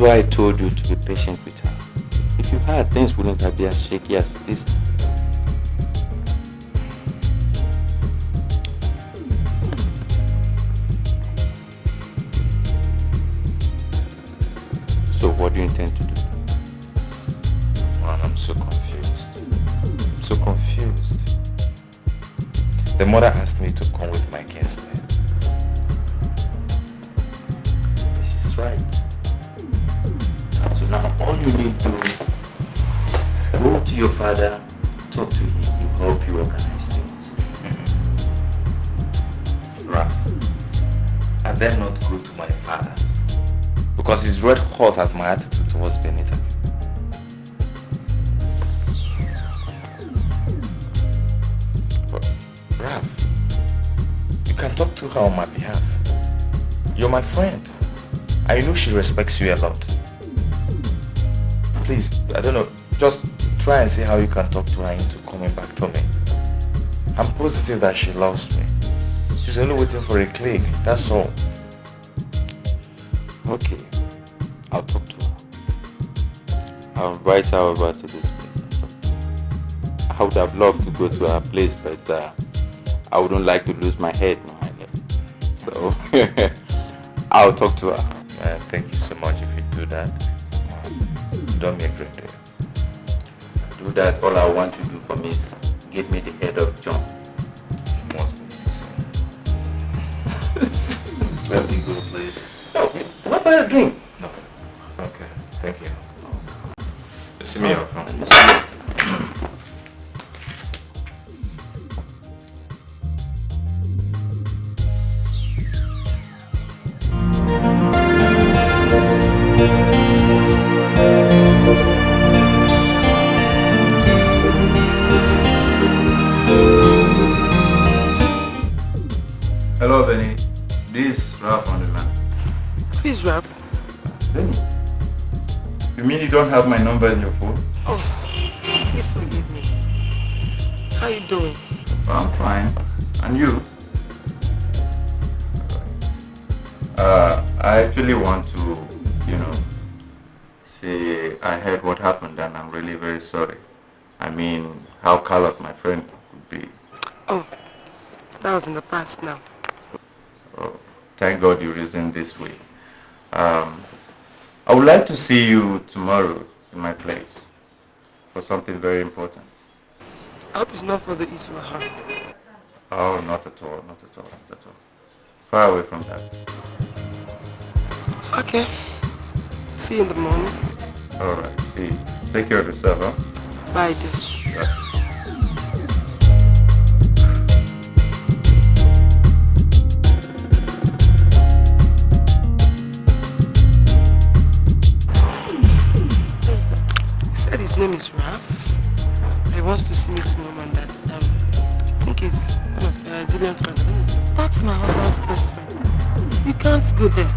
Why I told you to be patient with her. If you had, things wouldn't have been as shaky as it is. So what do you intend to do? Man, I'm so confused. I'm so confused. The mother asked me to come with my kinsman. She's right. So now all you need to do is go to your father, talk to him, he'll help you organize things. Right. And then not go to my father. Because he's red hot at my attitude towards Benita. But Raph, you can talk to her on my behalf. You're my friend. I know she respects you a lot. Please, I don't know, just try and see how you can talk to her into coming back to me. I'm positive that she loves me. She's only waiting for a click, that's all. Okay, I'll talk to her. I'll invite her over to this place. I would have loved to go to her place, but I wouldn't like to lose my head behind it. So, I'll talk to her. Thank you so much if you do that. Done me a great day. Do that, all I want you to do for me is get me the head of John. You must be insane. Let me go, please. No, what about a drink? No. Okay, thank you. You see me your phone. Hello, Benny. This is Ralph on the line. Please, Ralph. Benny, you mean you don't have my number in your phone? Oh, please forgive me. How you doing? I'm fine. And you? I actually want to, you know, say I heard what happened and I'm really very sorry. I mean, how callous my friend could be. Oh, that was in the past now. Oh, thank God you reasoned this way. I would like to see you tomorrow in my place for something very important. I hope it's not for the issue at hand. Oh, not at all, not at all, not at all. Far away from that. Okay. See you in the morning. Alright, see you. Take care of yourself, huh? Bye, dear. Bye. He said his name is Raf. He wants to see me tomorrow and that I think he's one of Nigerian friends. That's my husband's best friend. You can't go there.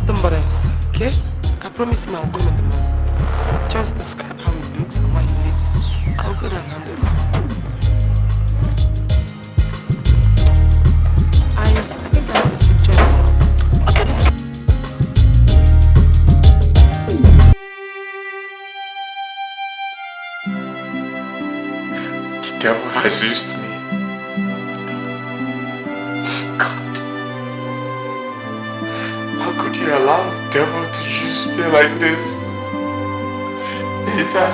Don't bother yourself, okay? I promise him I'll come in the morning. Just describe how he looks and what he needs. I'll go there and handle it. I think I have to speak to him. The devil has used me. God, how could you allow the devil to use me like this? Benita,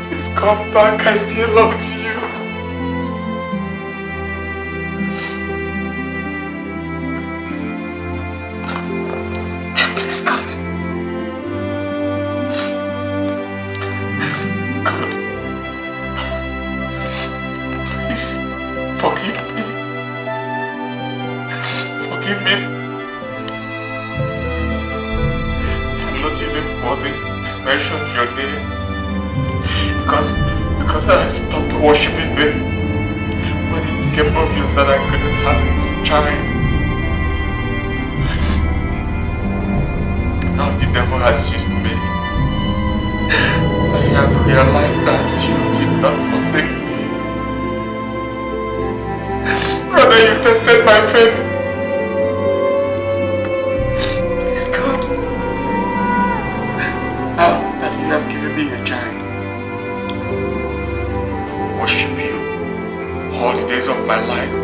please come back. I still love you. Please, God. God, please forgive me. Forgive me. I'm not even bothering to mention your name because I stopped worshiping them when it became obvious that I couldn't have his child. Now the devil has used me. I have realized that you did not forsake me. Rather, you tested my faith. Please, God, now that you have given me a child, I will worship you all the days of my life.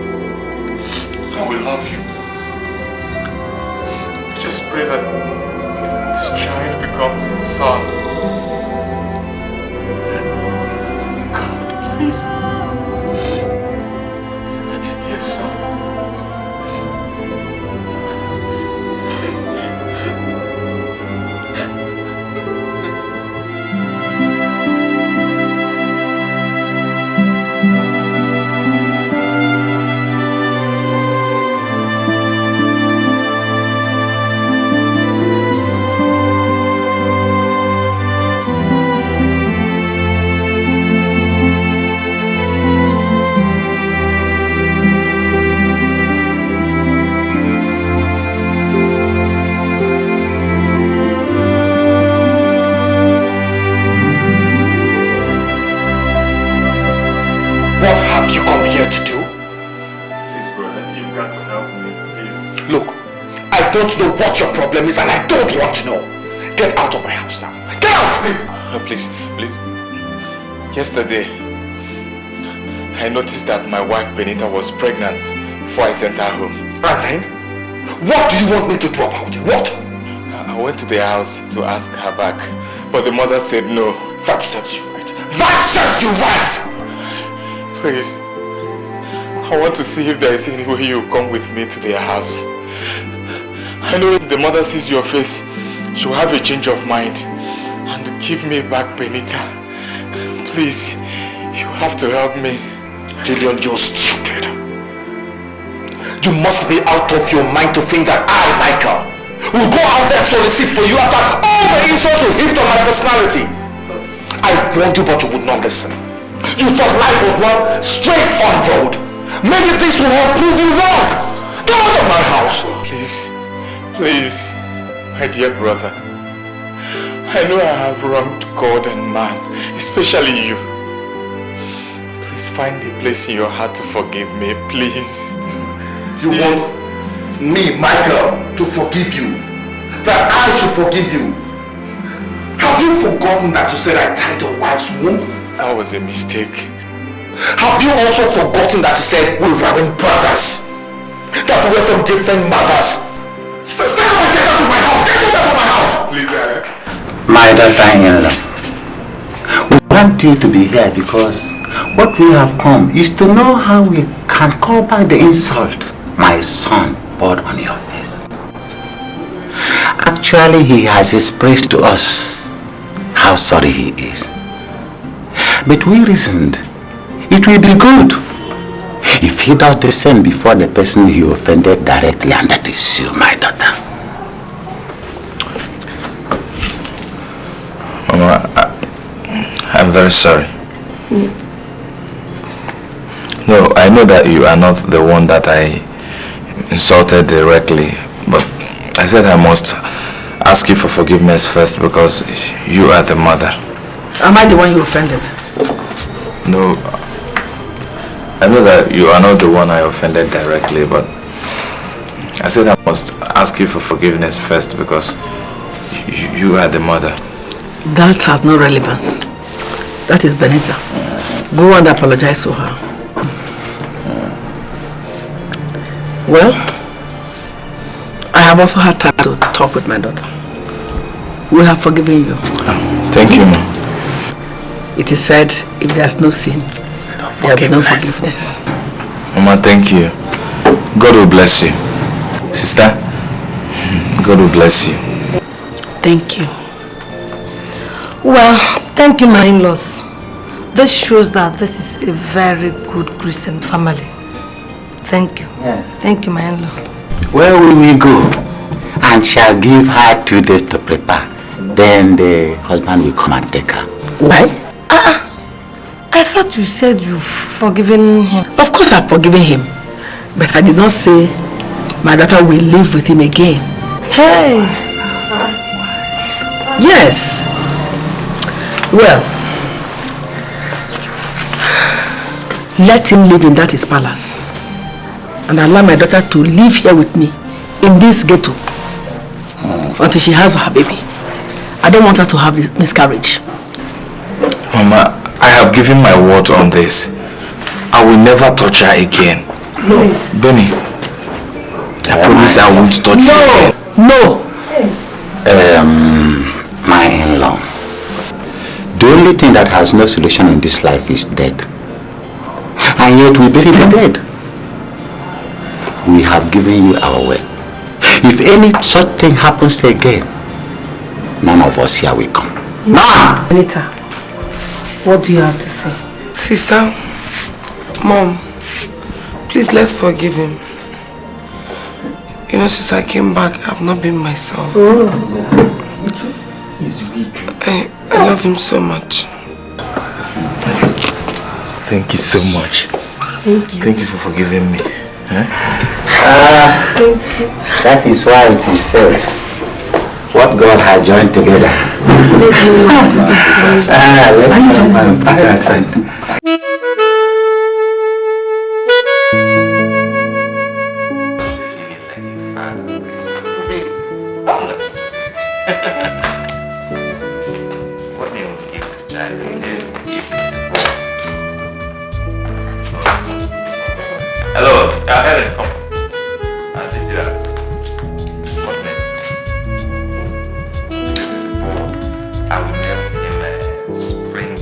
I will love you. I just pray that this child becomes a son. God, please, let it be a son. What have you come here to do? Please, brother, you've got to help me, please. Look, I don't know what your problem is and I don't want to know. Get out of my house now. Get out! Please. Please. Yesterday, I noticed that my wife Benita was pregnant before I sent her home. And then? What do you want me to do about it? What? I went to their house to ask her back, but the mother said no. That serves you right. That serves you right! Please, I want to see if there is any way you come with me to their house. I know if the mother sees your face, she will have a change of mind and give me back Benita. Please, you have to help me. Julian, you're stupid. You must be out of your mind to think that I, Michael, will go out there and solicit for you after all the insults you heaped on my personality. I warned you, but you would not listen. You thought life was one straight fun road. Maybe this will help prove you wrong. Get out of my house. Please, my dear brother. I know I have wronged God and man, especially you. Please find a place in your heart to forgive me, please. You You want me, Michael, to forgive you? That I should forgive you? Have you forgotten that you said I tied your wife's womb? That was a mistake. Have you also forgotten that you said we weren't brothers? That we were from different mothers? Stand up and get out of my house! Get out of my house! Please, My daughter-in-law, we want you to be here because what we have come is to know how we can call back the insult my son poured on your face. Actually, he has expressed to us how sorry he is. But we reasoned it will be good if he does the same before the person he offended directly, and that is you, my daughter. Mama, I'm very sorry. No, I know that you are not the one that I insulted directly, but I said I must ask you for forgiveness first because you are the mother. Am I the one you offended? No, I know that you are not the one I offended directly, but I said I must ask you for forgiveness first because you are the mother. That has no relevance. That is Benita. Go and apologize to her. Well, I have also had time to talk with my daughter. We have forgiven you. Thank you, Ma. It is said, if there is no sin, there will be no forgiveness. Mama, thank you. God will bless you. Sister, God will bless you. Thank you. Well, thank you, my in-laws. This shows that this is a very good Christian family. Thank you. Yes. Thank you, my in-law. Where will we go? And shall give her 2 days to prepare. Then the husband will come and take her. Why? I thought you said you've forgiven him. Of course I've forgiven him. But I did not say my daughter will live with him again. Hey! Yes. Well, let him live in that his palace. And allow my daughter to live here with me in this ghetto until she has her baby. I don't want her to have this miscarriage. Mama, I have given my word on this. I will never touch her again. Please. Benny, I promise I won't touch you again. No! My in-law, the only thing that has no solution in this life is death. And yet we bury the dead. We have given you our word. If any such thing happens again, none of us here will come. None! Anita, what do you have to say? Sister, Mom, please let's forgive him. You know, since I came back, I've not been myself. He's weak. I love him so much. Thank you so much. Thank you. Thank you for forgiving me. Thank you. That is why it is said, what God has joined together. Let me come and put that aside. Hello, Helen, come. How did you have? What's it? This is a ball. I will mail him a spring.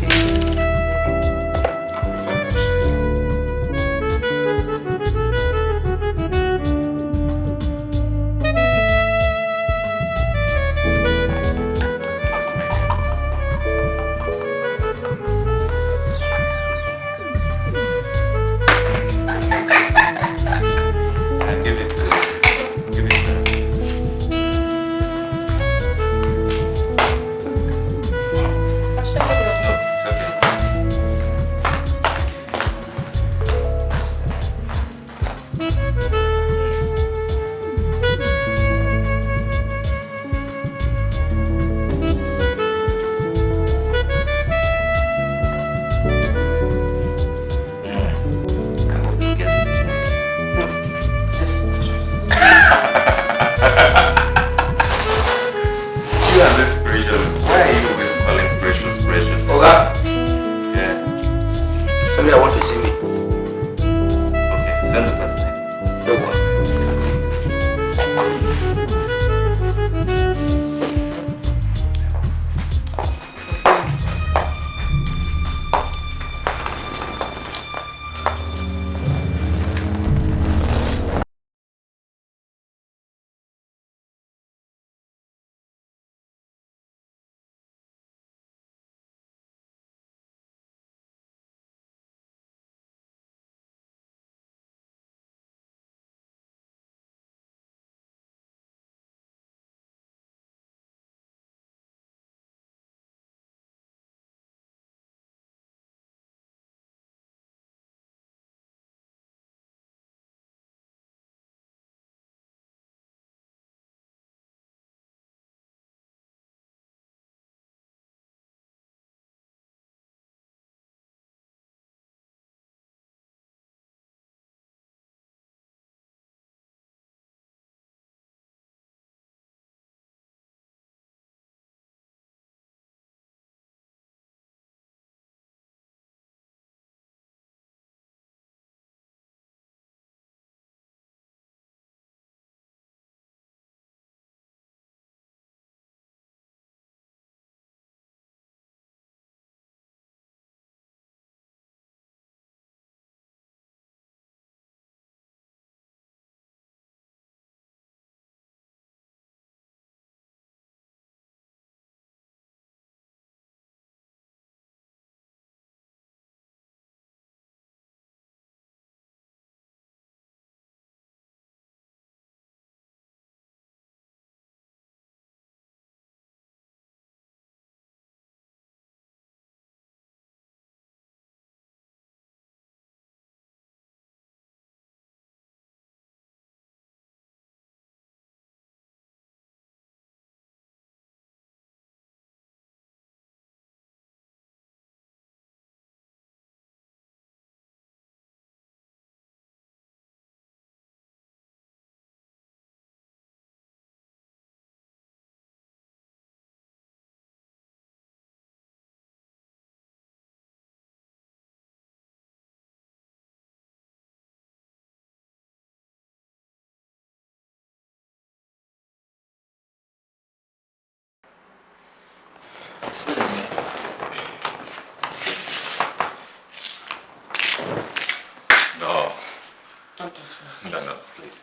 No, please.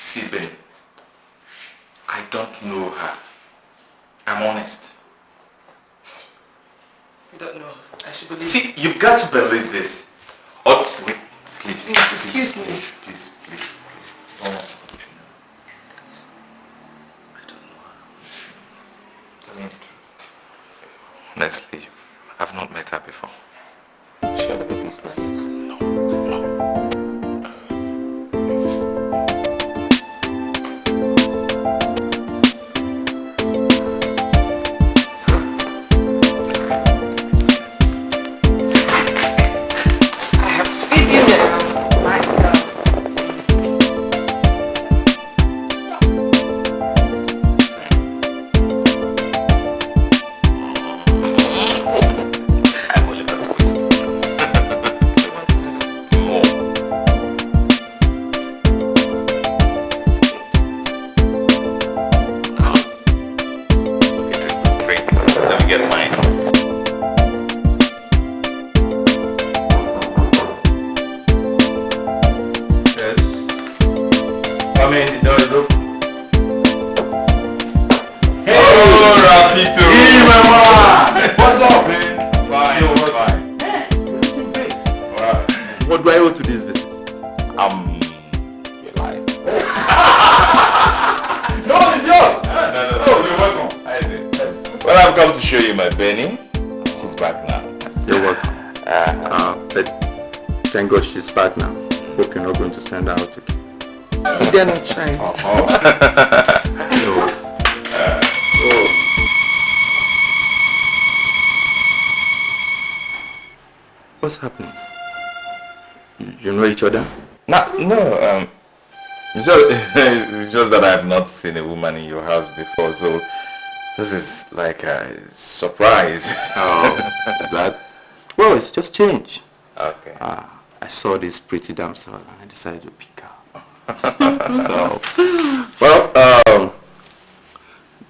See, Benny, I don't know her. I'm honest. I don't know. I should believe. See, you've got to believe this. Oh, wait, please. Excuse me. Please. Don't want to put you now. Please. I don't know her. Tell me the truth. Honestly, I've not met her before. Sure, the baby's not yours. What's happening? You know each other? No, it's just that I have not seen a woman in your house before, so this is like a surprise. Oh, that? Well, it's just change. Okay. I saw this pretty damsel and I decided to pick her. So, well,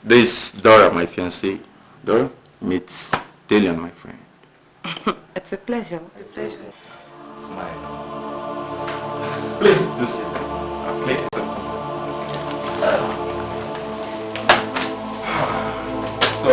this Dora, my fiancée. Dora, meet Delian, my friend. It's a pleasure. It's a pleasure. Smile. Please do sit down. Make yourself. So,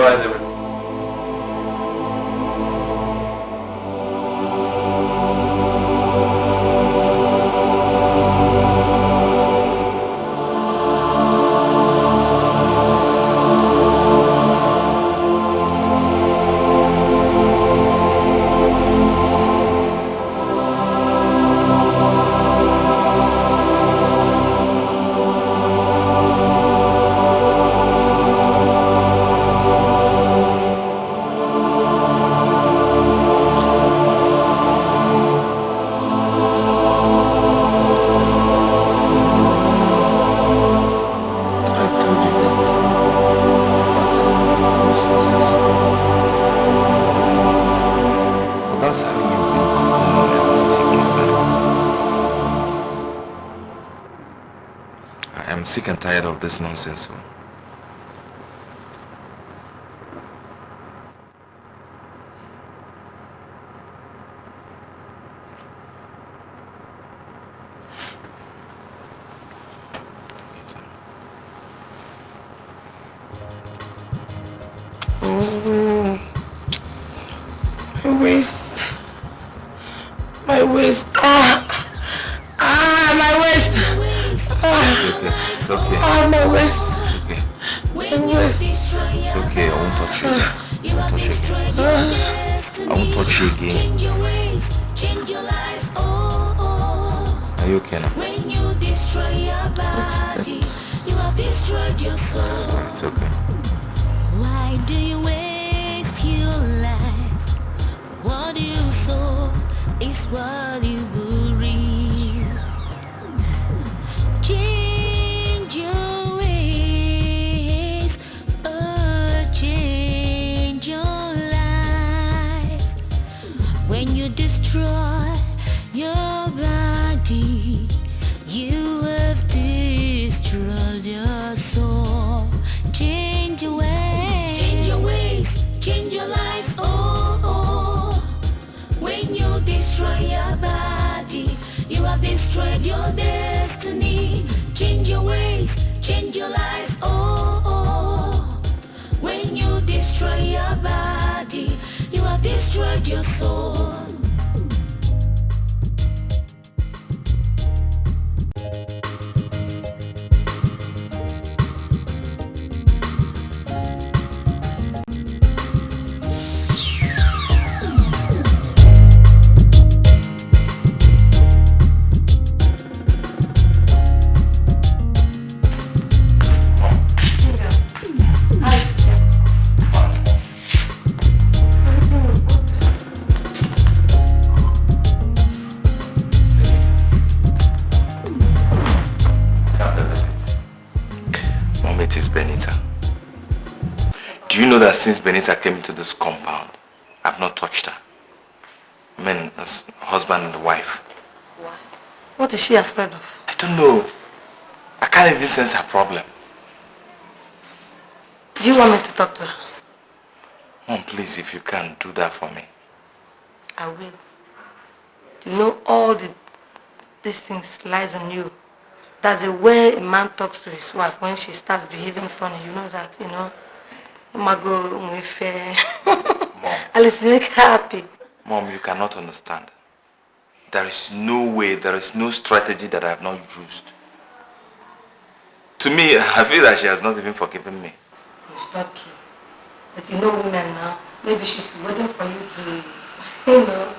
sick and tired of this nonsense. My waist. My waist. It's okay. My waist. It's okay. My waist. It's okay. I won't touch you. I won't touch you again. Are you okay now? When you destroy your body, you have destroyed your soul. Sorry, it's okay. Why do you waste your life? What you sow is what you will reap. Change your ways, change your life. When you destroy your body, you have destroyed your soul. Change your ways, change your life. When you destroy your body, you have destroyed your destiny. change your life, oh, oh. When you destroy your body, you have destroyed your soul. That since Benita came into this compound, I've not touched her. I mean, as husband and wife. Why? What is she afraid of? I don't know. I can't even sense her problem. Do you want me to talk to her? Mom, please, if you can, do that for me. I will. Do you know all these things lies on you? That's the way a man talks to his wife when she starts behaving funny. You know that, you know? Mom. At least make her happy. Mom, you cannot understand. There is no way, there is no strategy that I have not used. To me, I feel that she has not even forgiven me. It's not true. But you know women now, maybe she's waiting for you to, you know,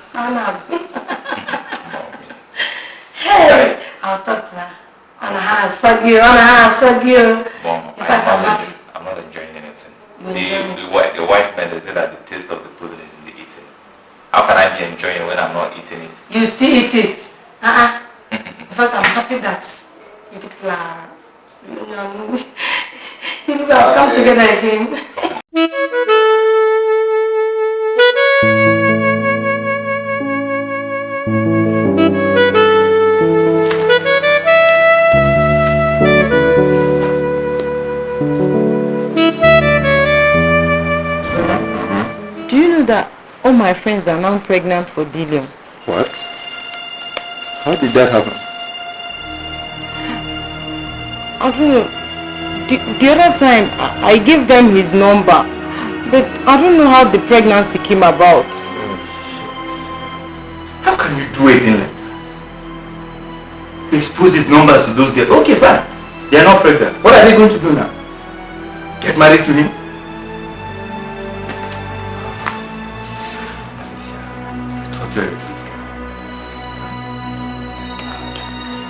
hey, I'll talk to her. On her, suck you, on her, suck you. Mom, I'm not enjoying anything. The white men, they say that the taste of the pudding is in the eating. How can I be enjoying it when I'm not eating it? You still eat it. In fact, I'm happy that you people are, you know, you people have come together again. That all my friends are now pregnant for Dillion. What? How did that happen? I don't know. The other time I gave them his number, but I don't know how the pregnancy came about. Oh shit. How can you do anything like that? Expose his numbers to those girls. Okay, fine. They are not pregnant. What are they going to do now? Get married to him?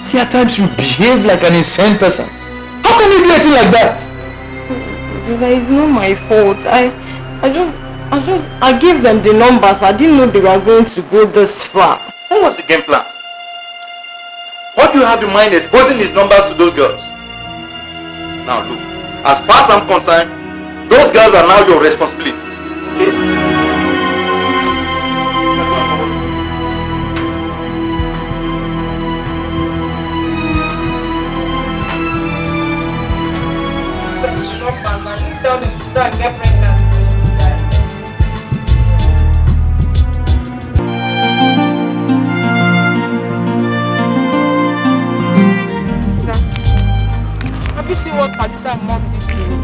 See, at times you behave like an insane person. How can you do anything like that? It's not my fault. I gave them the numbers. I didn't know they were going to go this far. What was the game plan? What do you have in mind exposing his numbers to those girls? Now look, as far as I'm concerned, those girls are now your responsibilities. Okay? And get pregnant. Sister, have you seen what Padita and Mom did to me?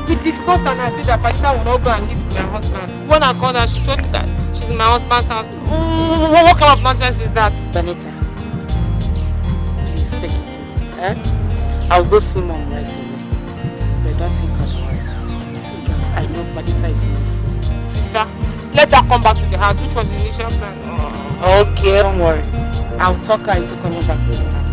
We discussed and I said that Padita will not go and live with my husband. When I called her, she told me that she's in my husband's house. What kind of nonsense is that? Benita, please take it easy. I'll go see Mom right away. But don't think otherwise. I know Padita is my fool. Sister, let her come back to the house, which was the initial plan. Okay, don't worry. I'll talk her into coming back to the house.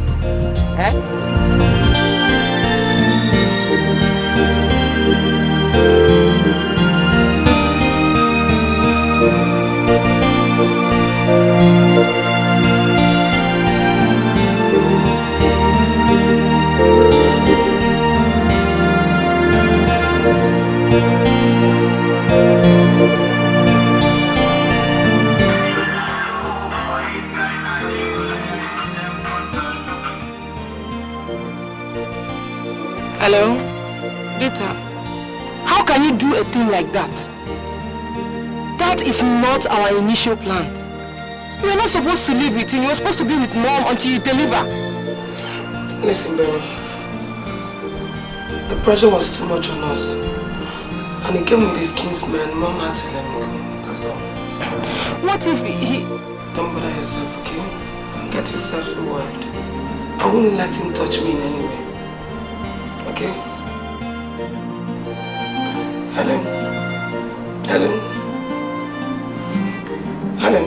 Hello? Dita, how can you do a thing like that? That is not our initial plans. You were not supposed to live with him. You were supposed to be with Mom until you deliver. Listen, Benny. The pressure was too much on us. And he came with his kinsman. Mom had to let me go. That's all. What if he... Don't bother yourself, okay? Don't get yourself so worried. I wouldn't let him touch me in any way. Okay? Hello? Hello? Hello?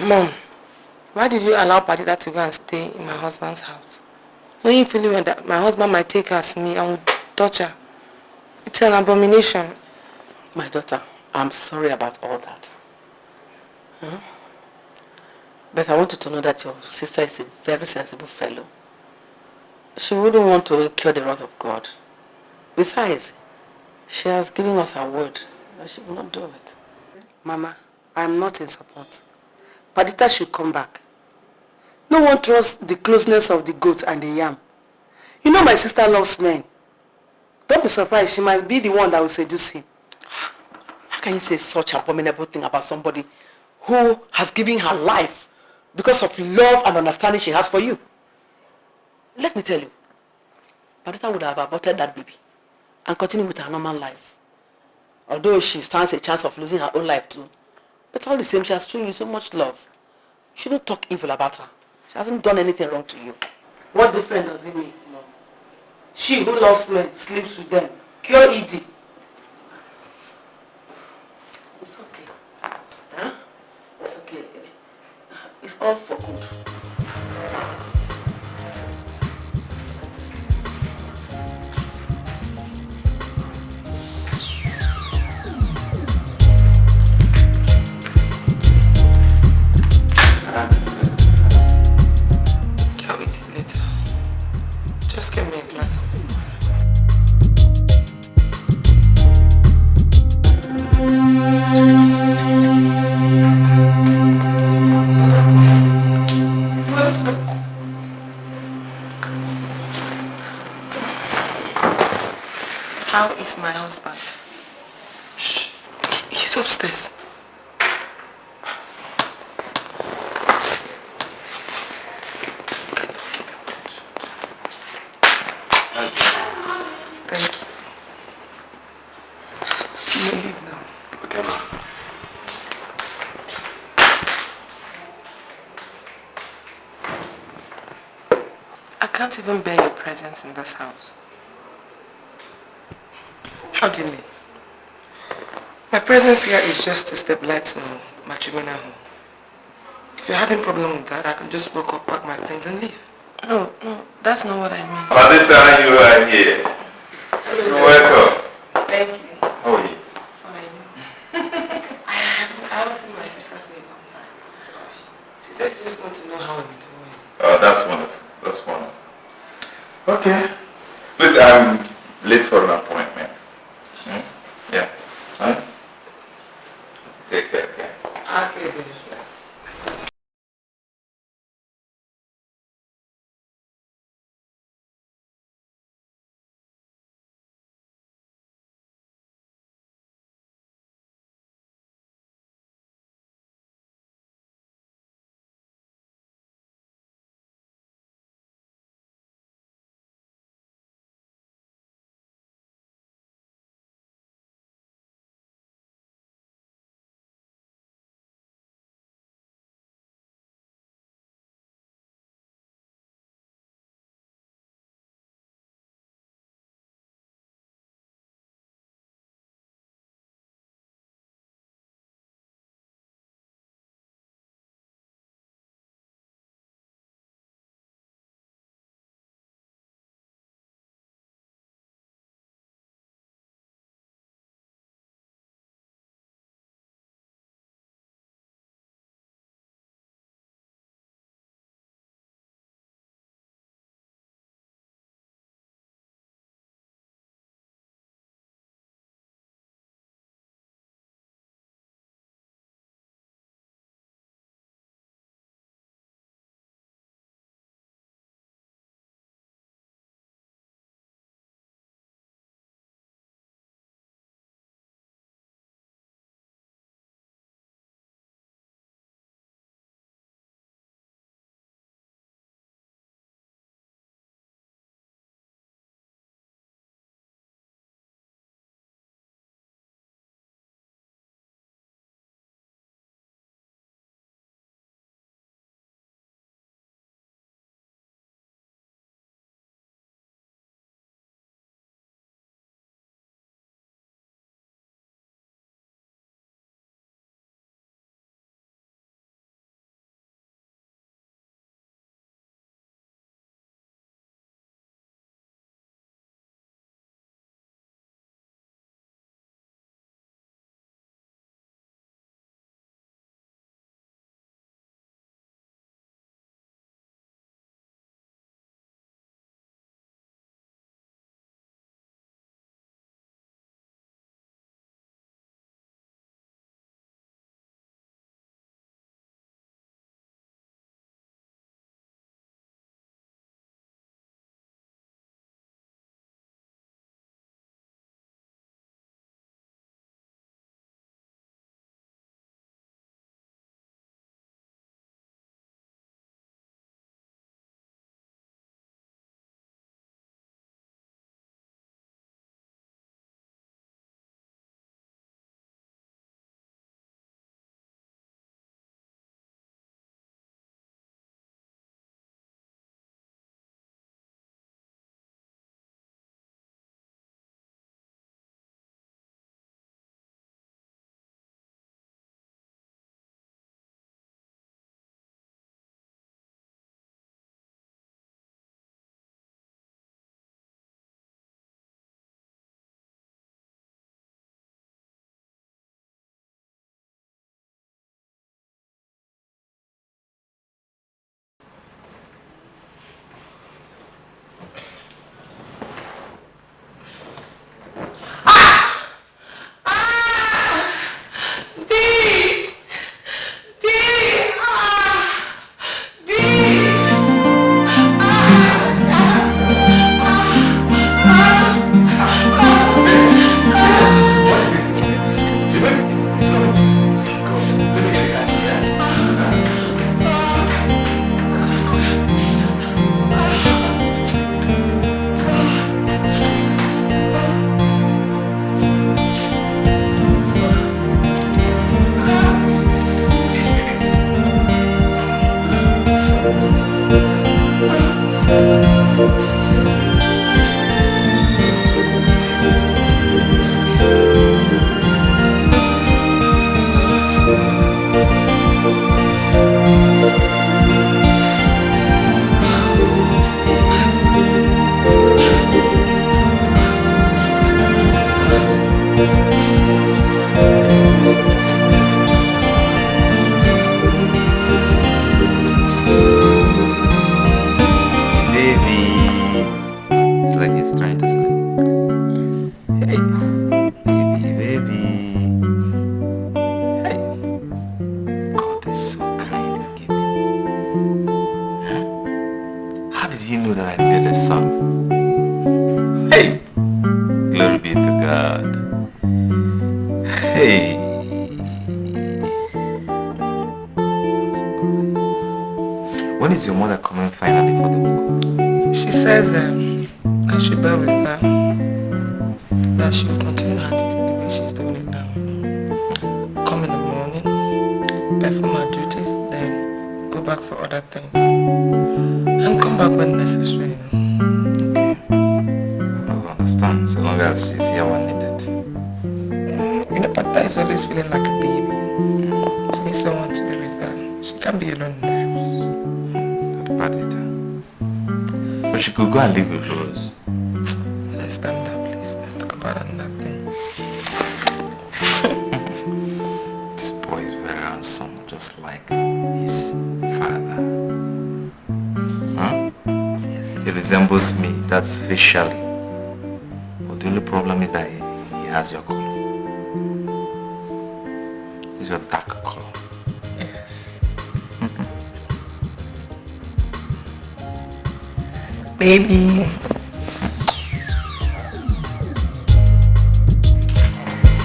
Mom, why did you allow Padita to go and stay in my husband's house? Knowing fully well that my husband might take her as me and would touch her. It's an abomination. My daughter, I'm sorry about all that. Huh? But I want you to know that your sister is a very sensible fellow. She wouldn't want to incur the wrath of God. Besides, she has given us her word that she will not do it. Mama, I am not in support. Padita should come back. No one trusts the closeness of the goat and the yam. You know my sister loves men. Don't be surprised, she might be the one that will seduce him. How can you say such abominable thing about somebody who has given her life because of love and understanding she has for you? Let me tell you, Padita would have aborted that baby and continued with her normal life. Although she stands a chance of losing her own life too. But all the same, she has shown you so much love. You shouldn't talk evil about her. She hasn't done anything wrong to you. What difference does it make, Mom? She who loves men sleeps with them. Pure ED. It's okay. Huh? It's okay. It's all for good. I'll eat it later. Just give me a glass of water. How is my husband? Shh. He's upstairs. Thank you. You may leave now. Okay, ma. I can't even bear your presence in this house. How do you mean? My presence here is just to stabilize matrimonial home. If you're having a problem with that, I can just walk up, pack my things and leave. No, that's not what I mean. Padita, you are here. You're welcome. Thank you. How are you? Fine. I haven't seen my sister. want to know how I'm doing. Oh, that's wonderful. That's wonderful. Okay. Please, I'm late for an appointment. Yeah. Huh? Take care, okay? Okay, then. Hey. When is your mother coming finally for the week? She says I should bear with her. That she will continue her duty the way she's doing it now. Come in the morning, perform her duties, then go back for other things. And come back when necessary. Okay. I understand, so long as she's here when needed. You know, Pata is always feeling like a baby. She needs someone to be with her. She can't be alone in the house. But she could go and live with Rose. Let's stand up, please. Let's talk about another thing. This boy is very handsome, just like his father. Huh? Yes. He resembles me, that's facially. But the only problem is that he has your color. He's your dark color. Yes. Baby.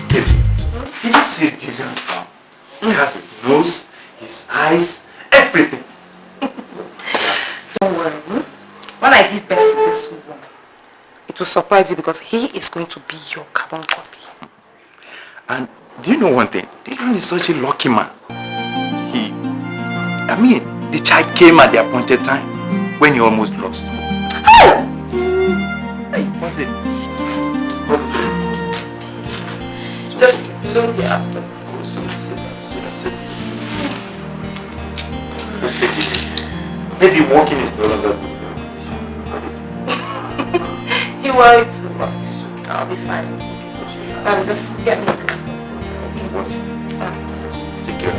Did you see the difference? He has his nose, his eyes, everything. Don't worry. When I give birth to this woman, it will surprise you because he is going to be your carbon copy. And do you know one thing? This man is such a lucky man. The child came at the appointed time when he almost lost. Hey! What's it? Just look here after. Just take it. Maybe walking is no longer good for you. You worry too much. I'll be fine. Just get me a glass of water. Take care of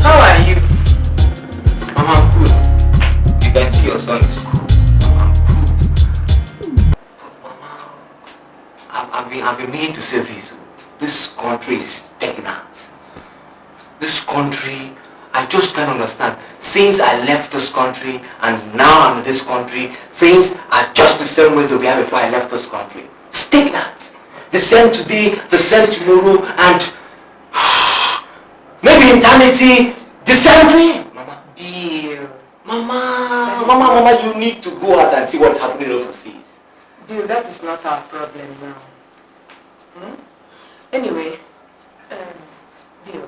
How are you? Mama, I'm good. You can see your son is cool. Mama, I'm cool. But Mama, I've been meaning to say this. This country is stagnant. This country, I just can't understand. Since I left this country and now I'm in this country, things are just the same way they were before I left this country. Stagnant. The same today, the same tomorrow, and maybe eternity, the same thing. Mama, Bill. Mama, you need to go out and see what's happening overseas. Bill, that is not our problem now. Anyway, Bill,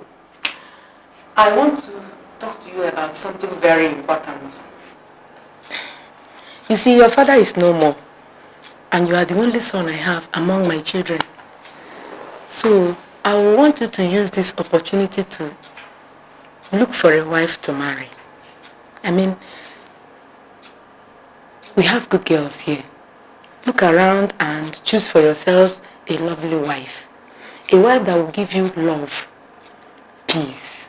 I want to talk to you about something very important. You see, your father is no more, and you are the only son I have among my children. So, I want you to use this opportunity to look for a wife to marry. I mean, we have good girls here. Look around and choose for yourself a lovely wife. A wife that will give you love, peace,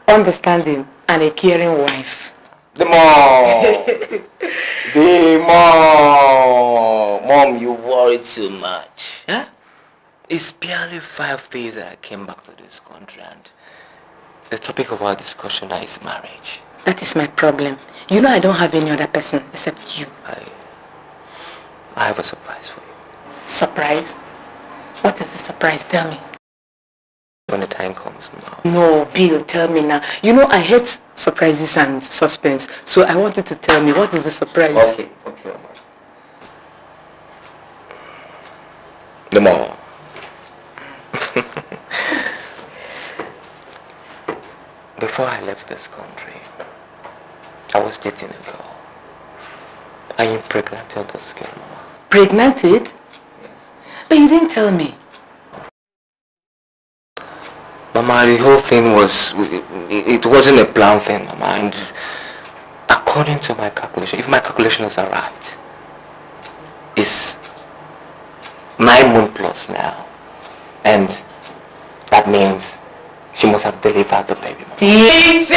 understanding, and a caring wife. The mom, you worry too much. Yeah? It's barely 5 days that I came back to this country, and the topic of our discussion now is marriage. That is my problem. You know I don't have any other person except you. I have a surprise for you. Surprise? What is the surprise? Tell me. When the time comes now. No, Bill, tell me now. You know I hate surprises and suspense, so I want you to tell me what is the surprise. Okay. The mom. Before I left this country, I was dating a girl. I impregnated this girl, Mama. Pregnanted? Yes. But you didn't tell me. Mama, the whole thing was, it wasn't a planned thing, Mama. And according to my calculation, if my calculations are right, it's 9 months plus now. And that means she must have delivered the baby. Teacher!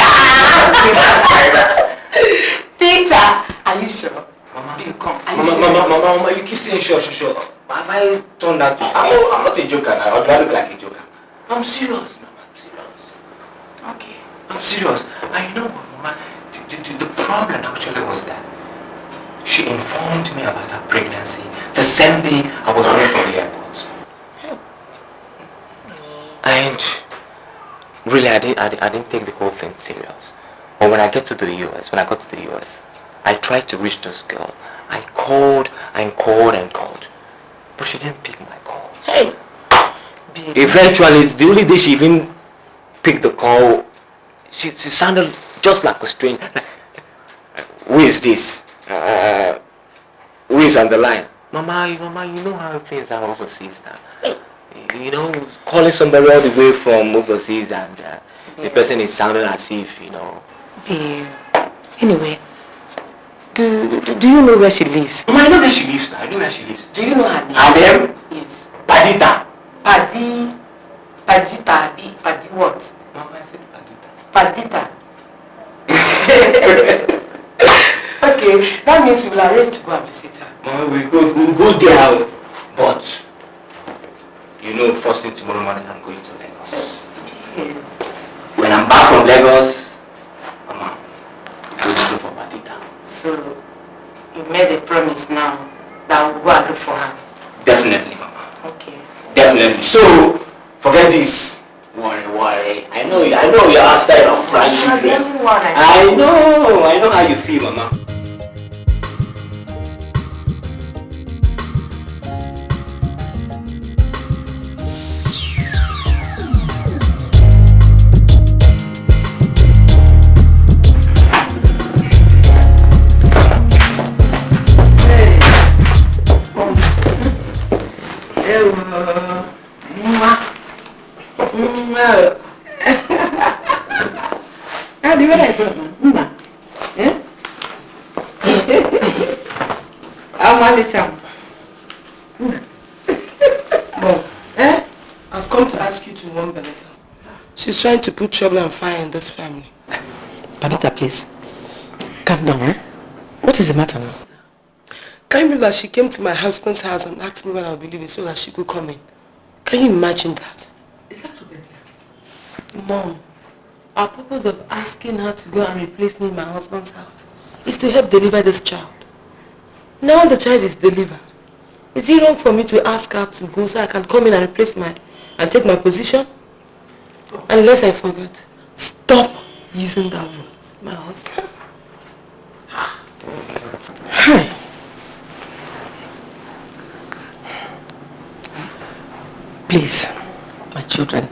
Teacher! Are you sure? Mama, come. Mama, you keep saying sure. Have I turned out to... I'm not a joker now, or do I look like a joker? I'm serious, Mama, I'm serious. Okay. serious. I know, Mama. The problem actually was that she informed me about her pregnancy the same day I was waiting for the airport. And really, I didn't take the whole thing serious. But when I got to the US, I tried to reach this girl. I called and called and called, but she didn't pick my call. Hey. Baby. Eventually, the only day she even picked the call, she sounded just like a stranger. Like, who is this? Who is on the line? Mama, you know how things are overseas now. You know, calling somebody all the way from overseas and the person is sounding as if, you know. Anyway, do you know where she lives? Mama, I know where she lives now. I know where she lives. Do you know her name? Her name? Yes. Padita. Padi what? Mama, I said Padita. Padita. Okay, that means we will arrange to go and visit her. Mama, we'll go there, but you know, first thing tomorrow morning I'm going to Lagos. Yeah. When I'm back from Lagos, Mama, we'll go for Padita. So you made a promise now that we'll go and look for her. Definitely, Mama. Okay. Definitely. So forget this. Worry. I know you're after your grandchildren. I know how you feel, Mama. I've come to ask you to warn Benita. She's trying to put trouble and fire in this family. Benita, please. Calm down, eh? What is the matter now? Can you believe that she came to my husband's house and asked me when I'll be leaving so that she could come in? Can you imagine that? Is that true, Benita? Mom, our purpose of asking her to go and replace me in my husband's house is to help deliver this child. Now the child is delivered. Is it wrong for me to ask her to go so I can come in and replace and take my position? Unless I forget. Stop using that word, my husband. Hi. Please, my children.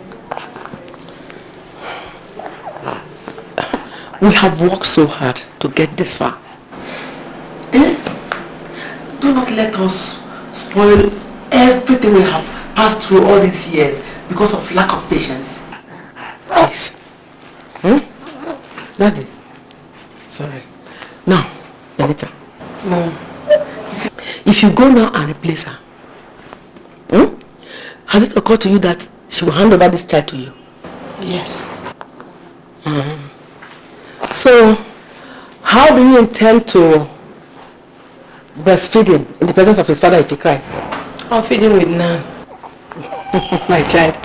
We have worked so hard to get this far. Do not let us spoil everything we have passed through all these years because of lack of patience. Please. Daddy. Sorry. Now, Benita. Mom. If you go now and replace her, has it occurred to you that she will hand over this child to you? Yes. So, how do you intend to breastfeed him in the presence of his father if he cries? I'll feed him with naan. My child,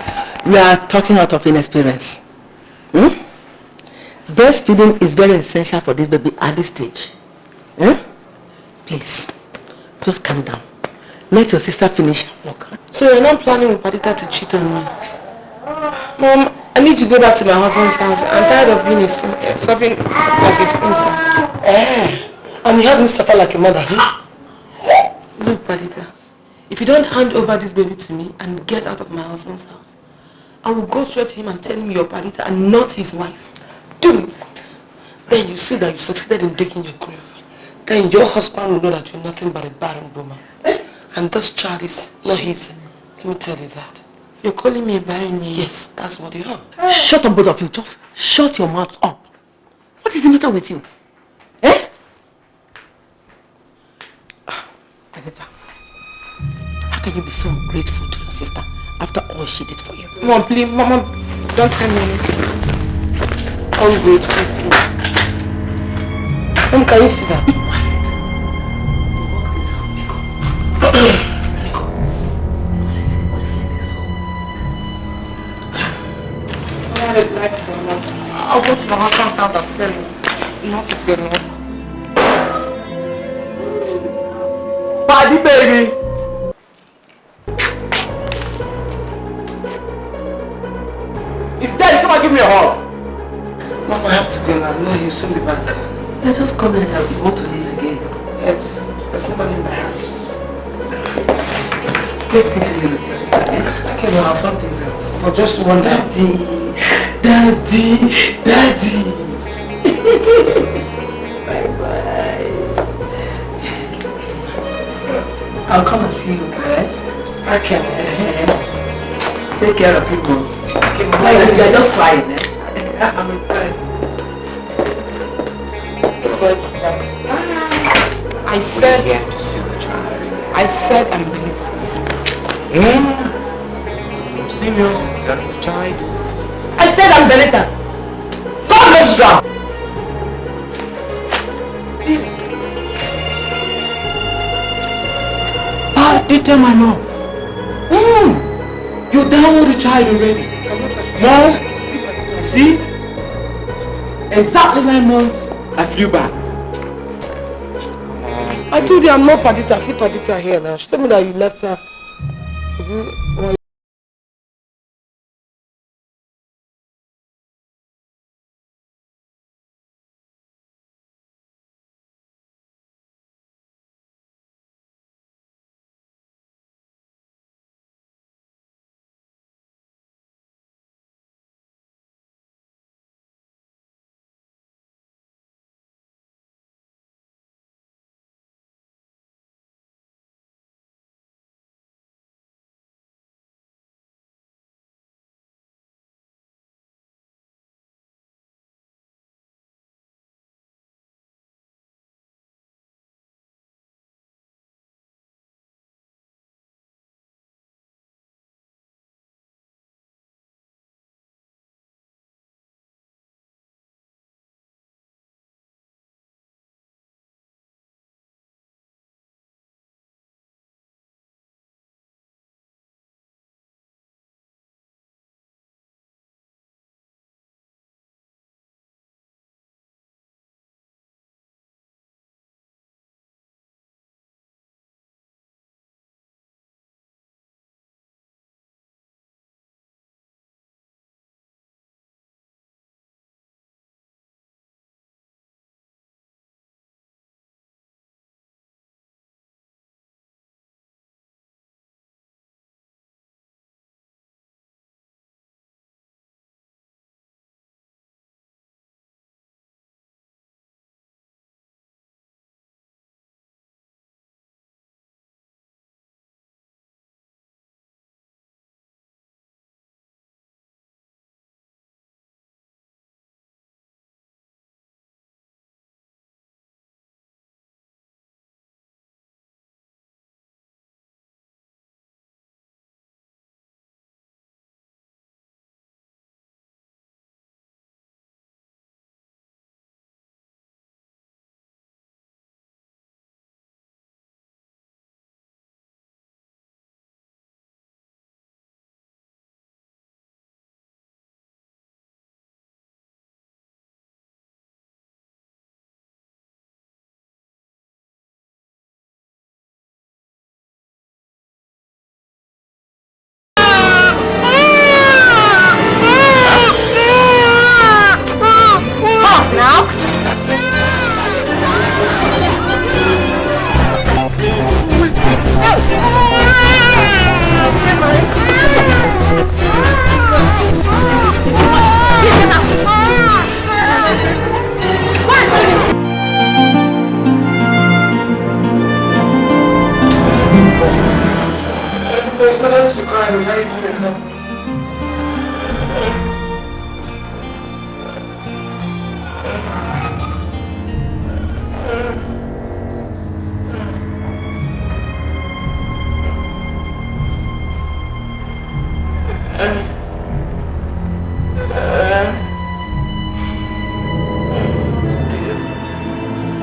we are talking out of inexperience. Breastfeeding is very essential for this baby at this stage. Please, just calm down. Let your sister finish her work. So you're not planning with Padita to cheat on me? Mom, I need to go back to my husband's house. I'm tired of being suffering like a spoon now. And you have me suffer like a mother. Look, Padita, if you don't hand over this baby to me and get out of my husband's house, I will go straight to him and tell him you're Padita and not his wife. Do it. Then you see that you succeeded in digging your grave. Then your husband will know that you're nothing but a barren woman. And this child is not his. Let me tell you that. You're calling me a barren woman? Yes, that's what you are. Shut up, both of you. Just shut your mouths up. What is the matter with you? Benita, how can you be so ungrateful to your sister after all she did for you? Mom, please, Mama, don't tell me anything. Ungrateful fool. Mom, can you see that? Be quiet. I'll go to my husband's house and tell him. Enough is enough. Party, baby! It's dead, come and give me a hug! Mom, I have to go now. No, you'll soon be back. Yeah, just come in and you want to leave again. Yes, there's nobody in the house. Take things easy with your sister, eh? Okay, well, I'll sort things out. For just one Daddy! Daddy! Daddy! Bye-bye. I'll come and see you, okay? Okay. Take care of people. Okay, you're just crying, eh? I'm impressed. I said here to see the child. I said I'm Benita. I'm serious. That is the child. I said I'm Benita. God, let's drop. Did tell my mom. You downloaded the child already. No? See? Exactly 9 months, I flew back. I told you I'm not Padita. See Padita here now. She told me that you left her.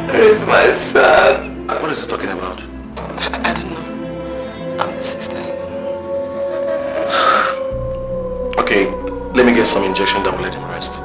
Where is my son? What is he talking about? I don't know. I'm the sister. Okay, let me get some injection that will let him rest.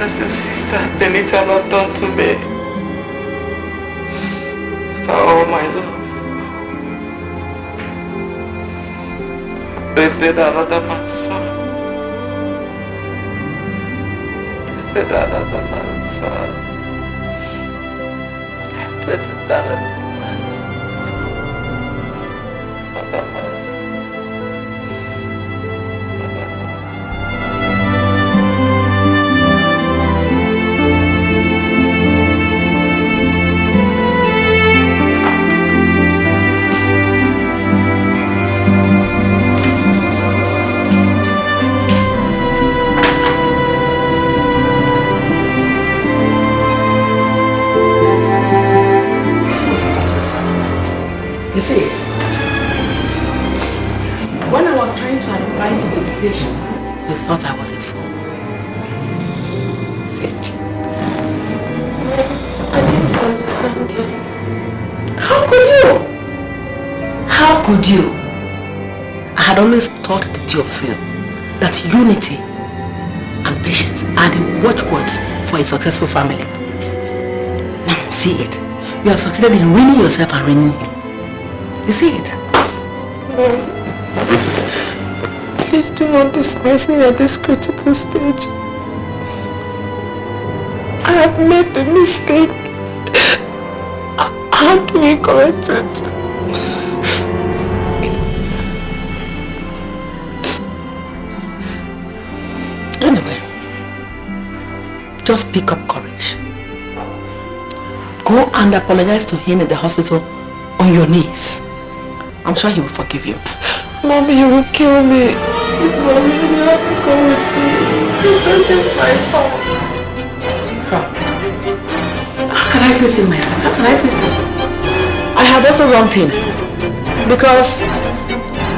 has your sister Benita not done to me? After all my love. Birthed another man's son. Birthed another man's son. Birthed another man's son. Another man's son. You see it? When I was trying to advise you to be patient, you thought I was a fool. See? I didn't understand you. How could you? How could you? I had always taught the two of you that unity and patience are the watchwords for a successful family. Now, see it. You have succeeded in ruining yourself and ruining him. You see it? Mom, please do not despise me at this critical stage. I have made the mistake. How do we correct it? Anyway, just pick up courage. Go and apologize to him in the hospital on your knees. I'm sure he will forgive you. Mommy, you will kill me. Please, Mommy, you have to go with me. This isn't my fault. How can I face him myself? How can I face him? I have also wronged him because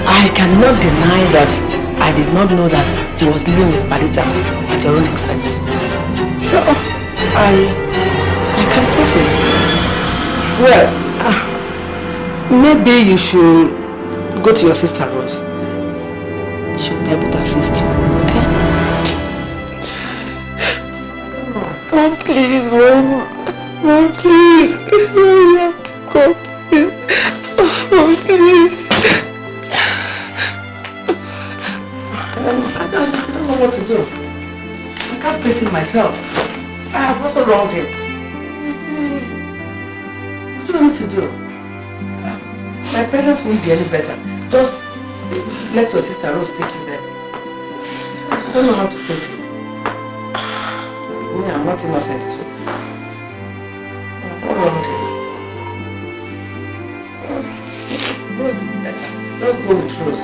I cannot deny that I did not know that he was living with Parita at your own expense. So I can face him. Well, maybe you should go to your sister Rose. She'll be able to assist you, okay? Mom, please, Mom. Mom, please. You have to go, please. Mom, please. I don't know what to do. I can't face him myself. I have also wronged him. What do you want me to do? My presence won't be any better. Just let your sister Rose take you there. I don't know how to face him. I'm not innocent too. I've all wronged him. Rose will be better. Just go with Rose.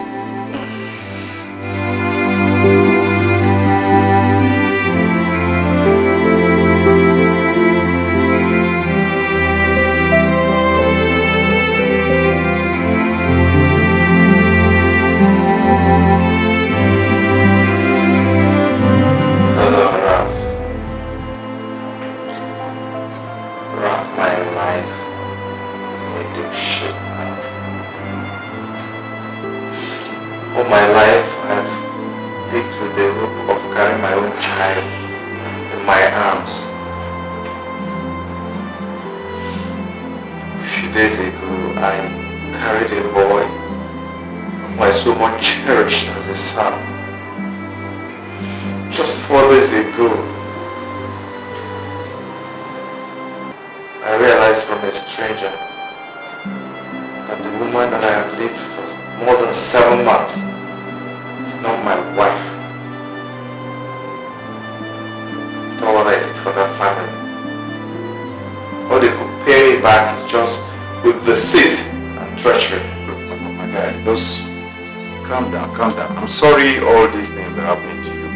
Sorry all these things are happening to you,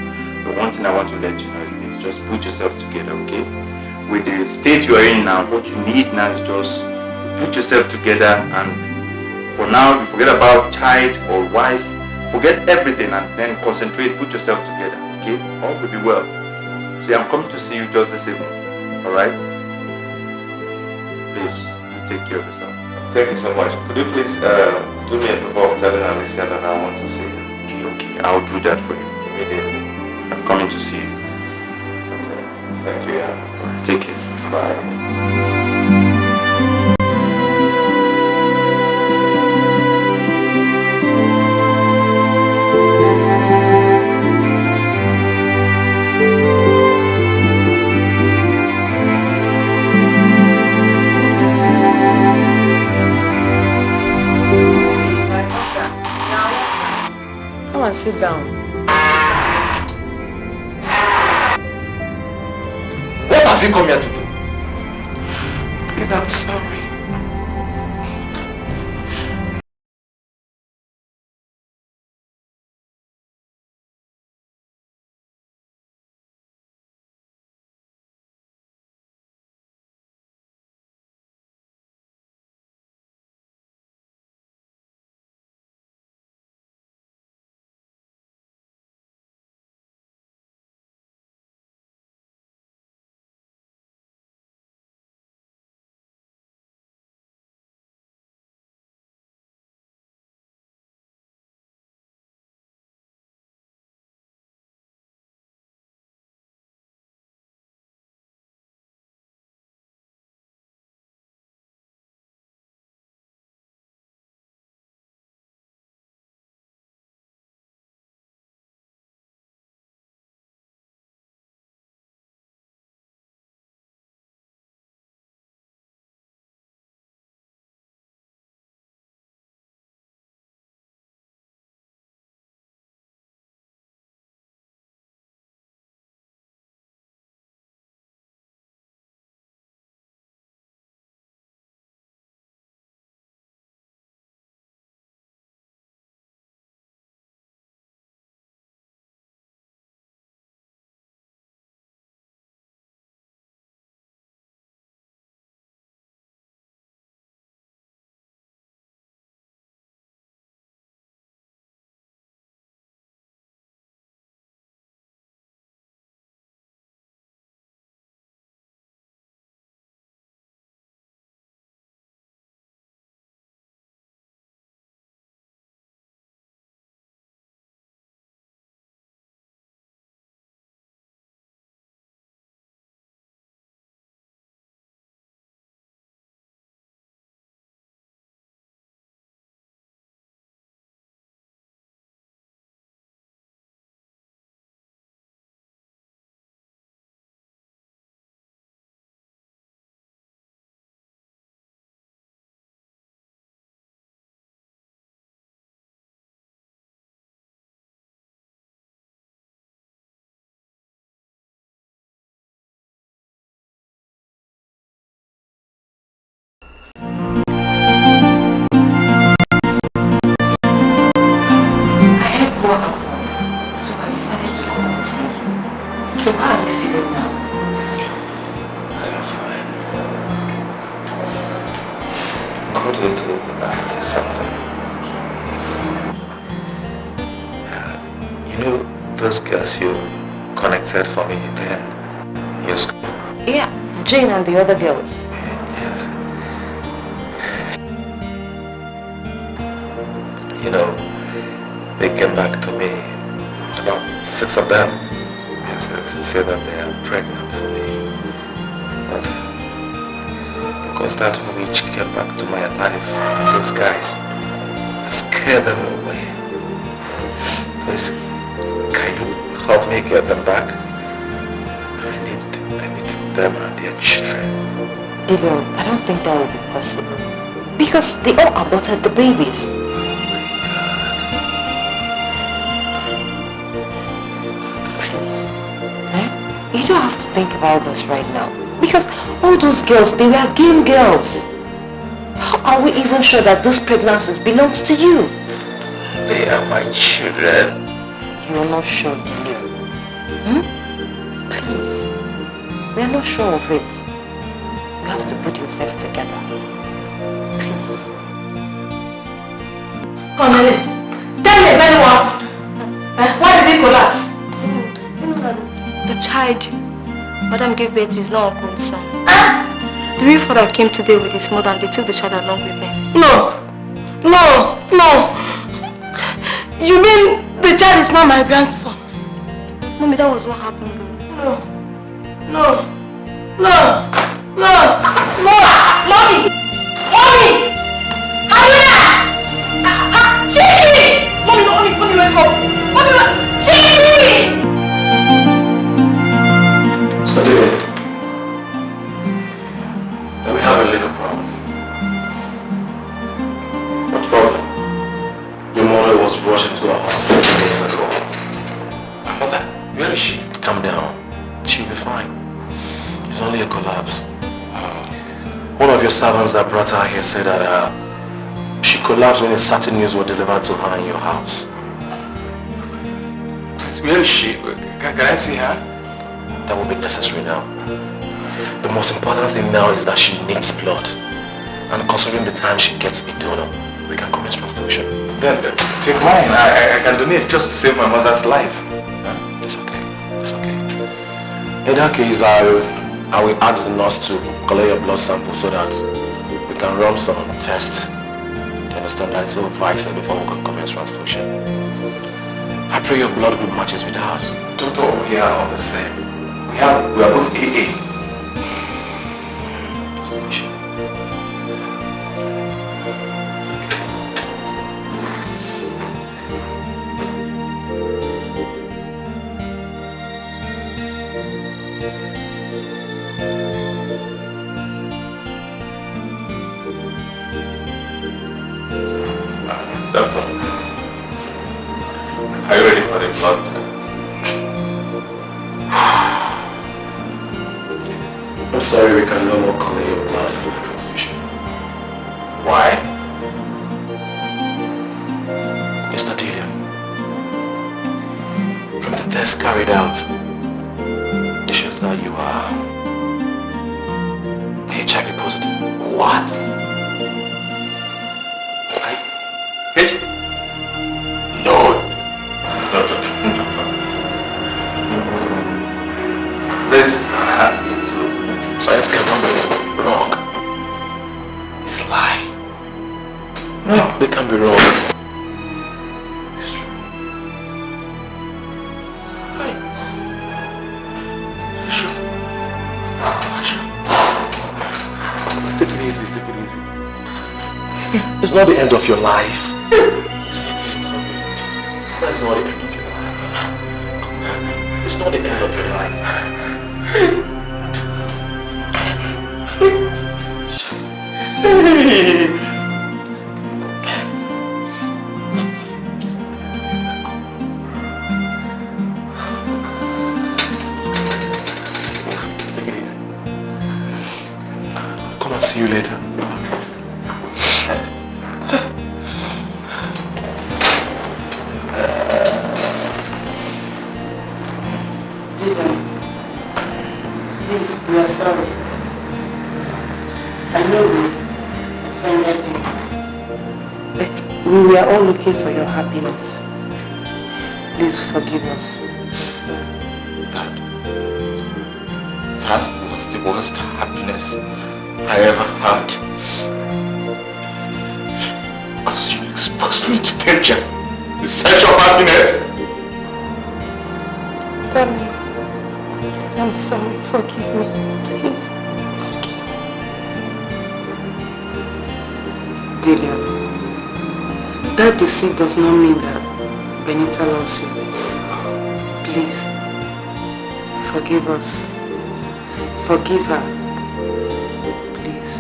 but one thing I want to let you know is this: just put yourself together, okay? With the state you are in now, what you need now is just put yourself together, and for now you forget about child or wife, forget everything and then concentrate, put yourself together, okay? All will be well. See, I'm coming to see you just this evening, alright? Please, you take care of yourself. Thank you so much. Could you please do me a favor of telling Alicia that I want to see her? Okay, I'll do that for you immediately. I'm coming to see you. Okay. Thank you, yeah. Take care. Bye. Come and sit down. What have you come here to do? Please, I'm sorry. For me then your school. Yeah, Jane and the other girls. Yes. You know, they came back to me, about 6 of them. Yes, they say that they are pregnant for me. But because that witch came back to my life in disguise, I scared them away. Please, can you help me get them back? I need them and their children. Dillion, I don't think that will be possible. Because they all aborted the babies. Please. You don't have to think about this right now. Because all those girls, they were game girls. How are we even sure that those pregnancies belongs to you? They are my children. You're not sure, Dillion. Please. We are not sure of it. You have to put yourself together. Please. Cornelia, tell me exactly what happened. Why did he collapse? The child Madam gave birth to is not Uncle's son. The real father came today with his mother and they took the child along with them. No! You mean the child is not my grandson? Mommy, that was what happened. No. No. No. No. Mommy. Mommy. Are you there? Chidi! Mommy, no, mommy, wake up. Mommy, Chidi! Mr. David, then we have a little problem. What problem? Your mother was rushed into a hospital 2 days ago. My mother? Where is she? Calm down. She'll be fine. It's only a collapse. One of your servants that brought her here said that she collapsed when a certain news was delivered to her in your house. Where is she? Can I see her? That will be necessary now. The most important thing now is that she needs blood. And considering the time she gets a donor, we can commence transfusion. Then take mine. I can donate just to save my mother's life. It's okay. It's okay. In that case, I will ask the nurse to collect your blood sample so that we can run some tests to understand that it's all vital before we can commence transfusion. I pray your blood group matches with ours. Doctor, we are all the same. We are both AA. Doctor, are you ready for the blood? I'm sorry, we can no more collect your blood for the transfusion. Why? Mr. Dillian, from the test carried out, it shows that you are HIV positive. What? No. Doctor. This can't be true. Science cannot be wrong. It's lie. No, they can't be wrong. It's true. Sure. Take it easy, take it easy. It's not the end of your life. That is not the end of your life. It's not the end of your life. Take it easy. Come and see you later. Please, we are sorry. I know we've offended you, but we were all looking for your happiness. Please forgive us. That was the worst happiness I ever had. Because you exposed me to danger in search of happiness. Darling, I'm sorry. Forgive me. Please. Dillian, that deceit does not mean that Benita loves you less. Please, forgive us. Forgive her. Please.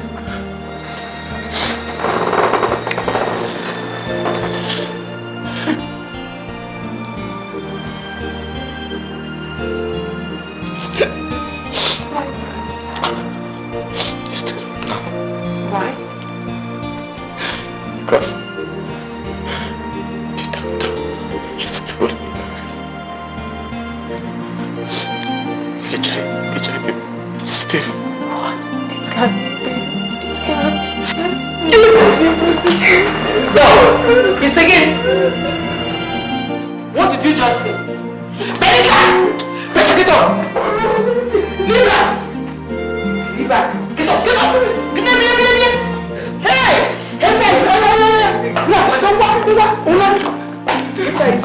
Why? Because the doctor just told me that HIV Steve. What? It can't be. It can't. No! It's again! What did you just say? Benita! Benita, get up! Leave her! Leave her! Get up! Get up! Get up! Get up! Hey! HIV! No, don't walk! Do that! HIV!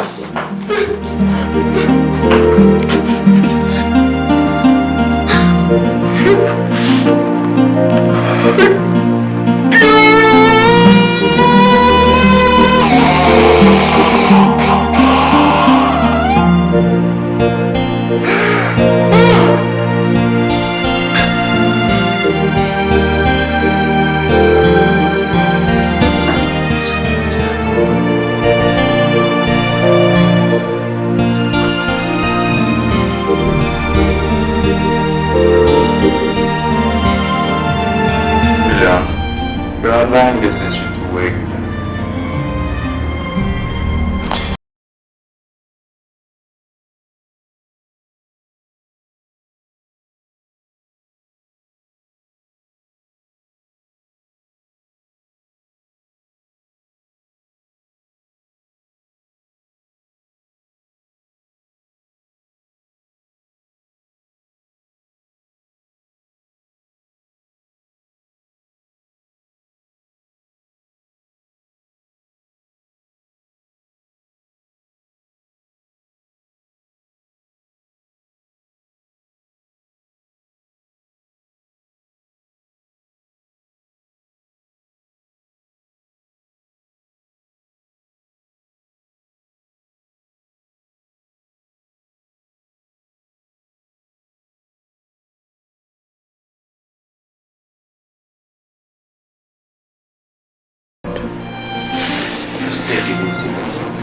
Just take it easy yourself.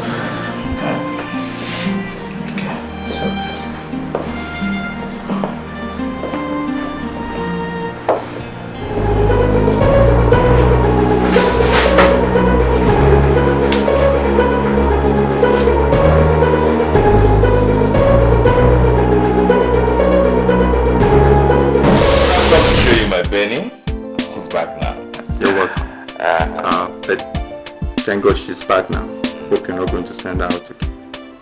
Okay. Okay. So. Benny, she's back now. You're welcome. But thank God she's back now. Hope you're not going to send her out again.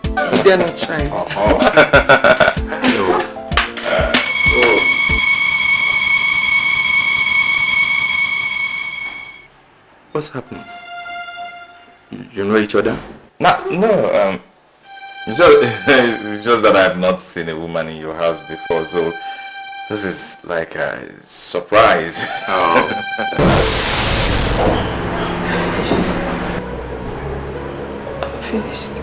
You dare not try it. No. What's happening? You know each other? No, it's just that I have not seen a woman in your house before, so this is like a surprise. Oh. I'm finished.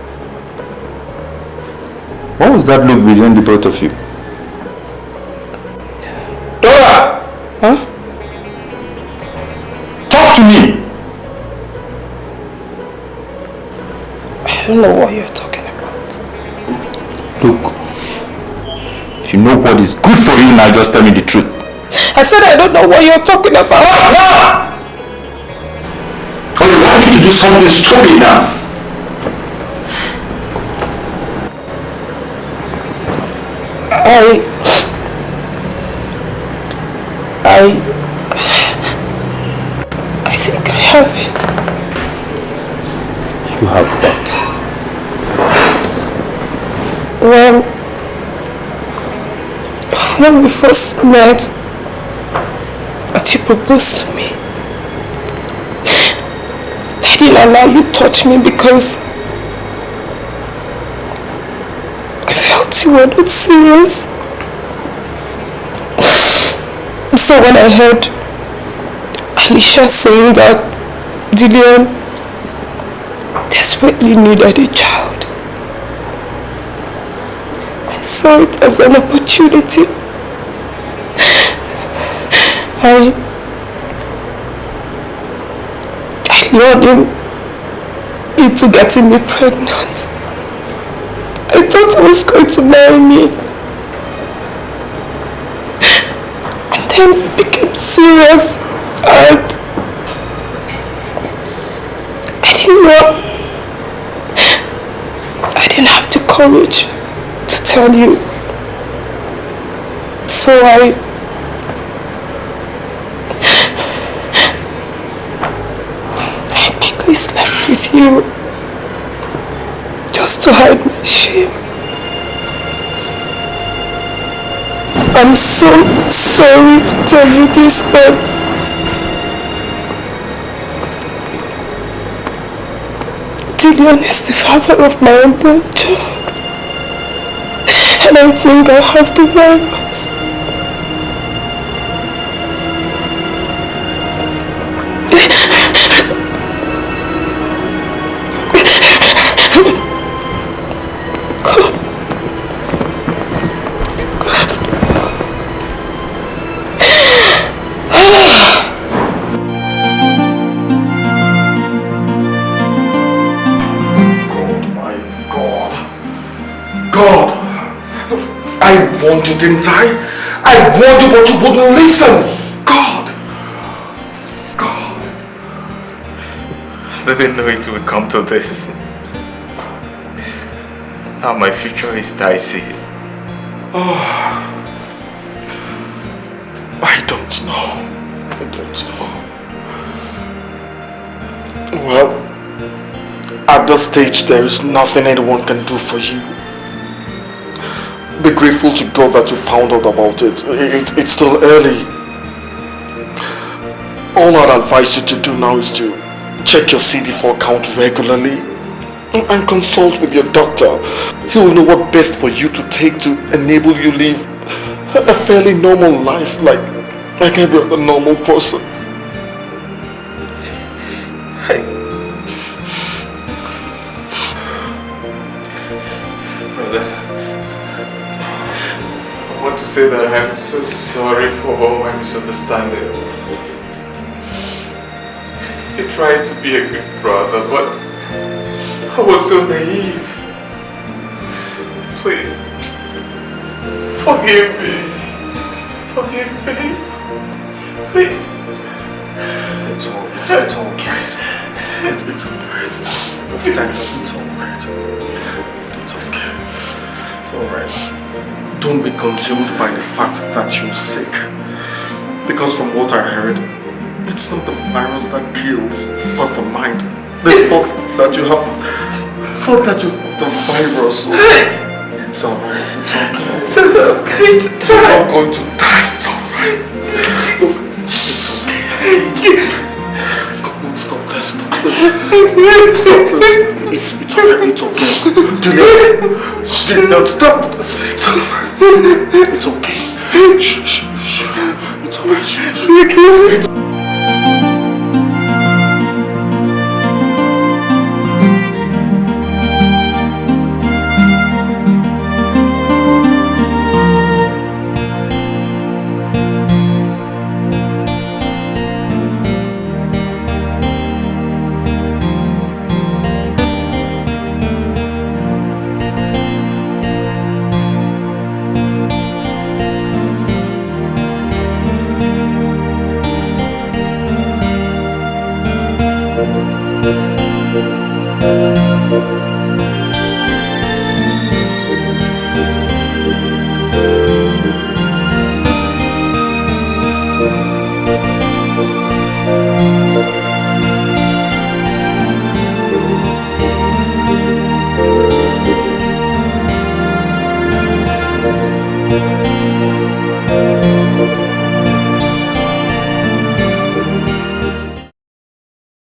What was that look between the both of you? Dora! Huh? Talk to me! I don't know what you're talking about. Look, if you know what is good for you now, just tell me the truth. I said I don't know what you're talking about. Oh, you want me to do something stupid now? I think I have it. You have what? Well, when we first met and you proposed to me, I didn't allow you to touch me because I felt you were not serious. So when I heard Alicia saying that Dillian desperately needed a child, I saw it as an opportunity. I lured him into getting me pregnant. I thought he was going to marry me. And then we became serious and I didn't know. I didn't have the courage to tell you. So I quickly slept with you just to hide my shame. I'm so sorry to tell you this, but Dillian is the father of my unborn child, and I think I have the virus. I warned you, didn't I? I warned you, but you wouldn't listen. God. I didn't know it would come to this. Now my future is dicey. Oh, I don't know. Well, at this stage, there is nothing anyone can do for you. Be grateful to God that you found out about it. It's still early. All I'd advise you to do now is to check your CD4 count regularly and consult with your doctor. He will know what best for you to take to enable you live a fairly normal life like every other normal person. Brother, I want to say that I'm so sorry for all my misunderstanding. I tried to be a good brother, but I was so naive. Please, forgive me. Forgive me. Please. It's alright. It's alright. Understand? It's alright. It's okay. It's alright. Don't be consumed by the fact that you're sick. Because from what I heard, it's not the virus that kills, but the mind. They thought that you have the virus. It's alright. It's okay. It's okay to die. You're not going to die. It's alright. Look, it's okay. It's alright. Come on, stop this. Stop this. Stop this. It's alright. It's okay. Do not stop this. It's alright. It's okay. Shh, shh, shh. It's alright. Shh, shh. Thank you.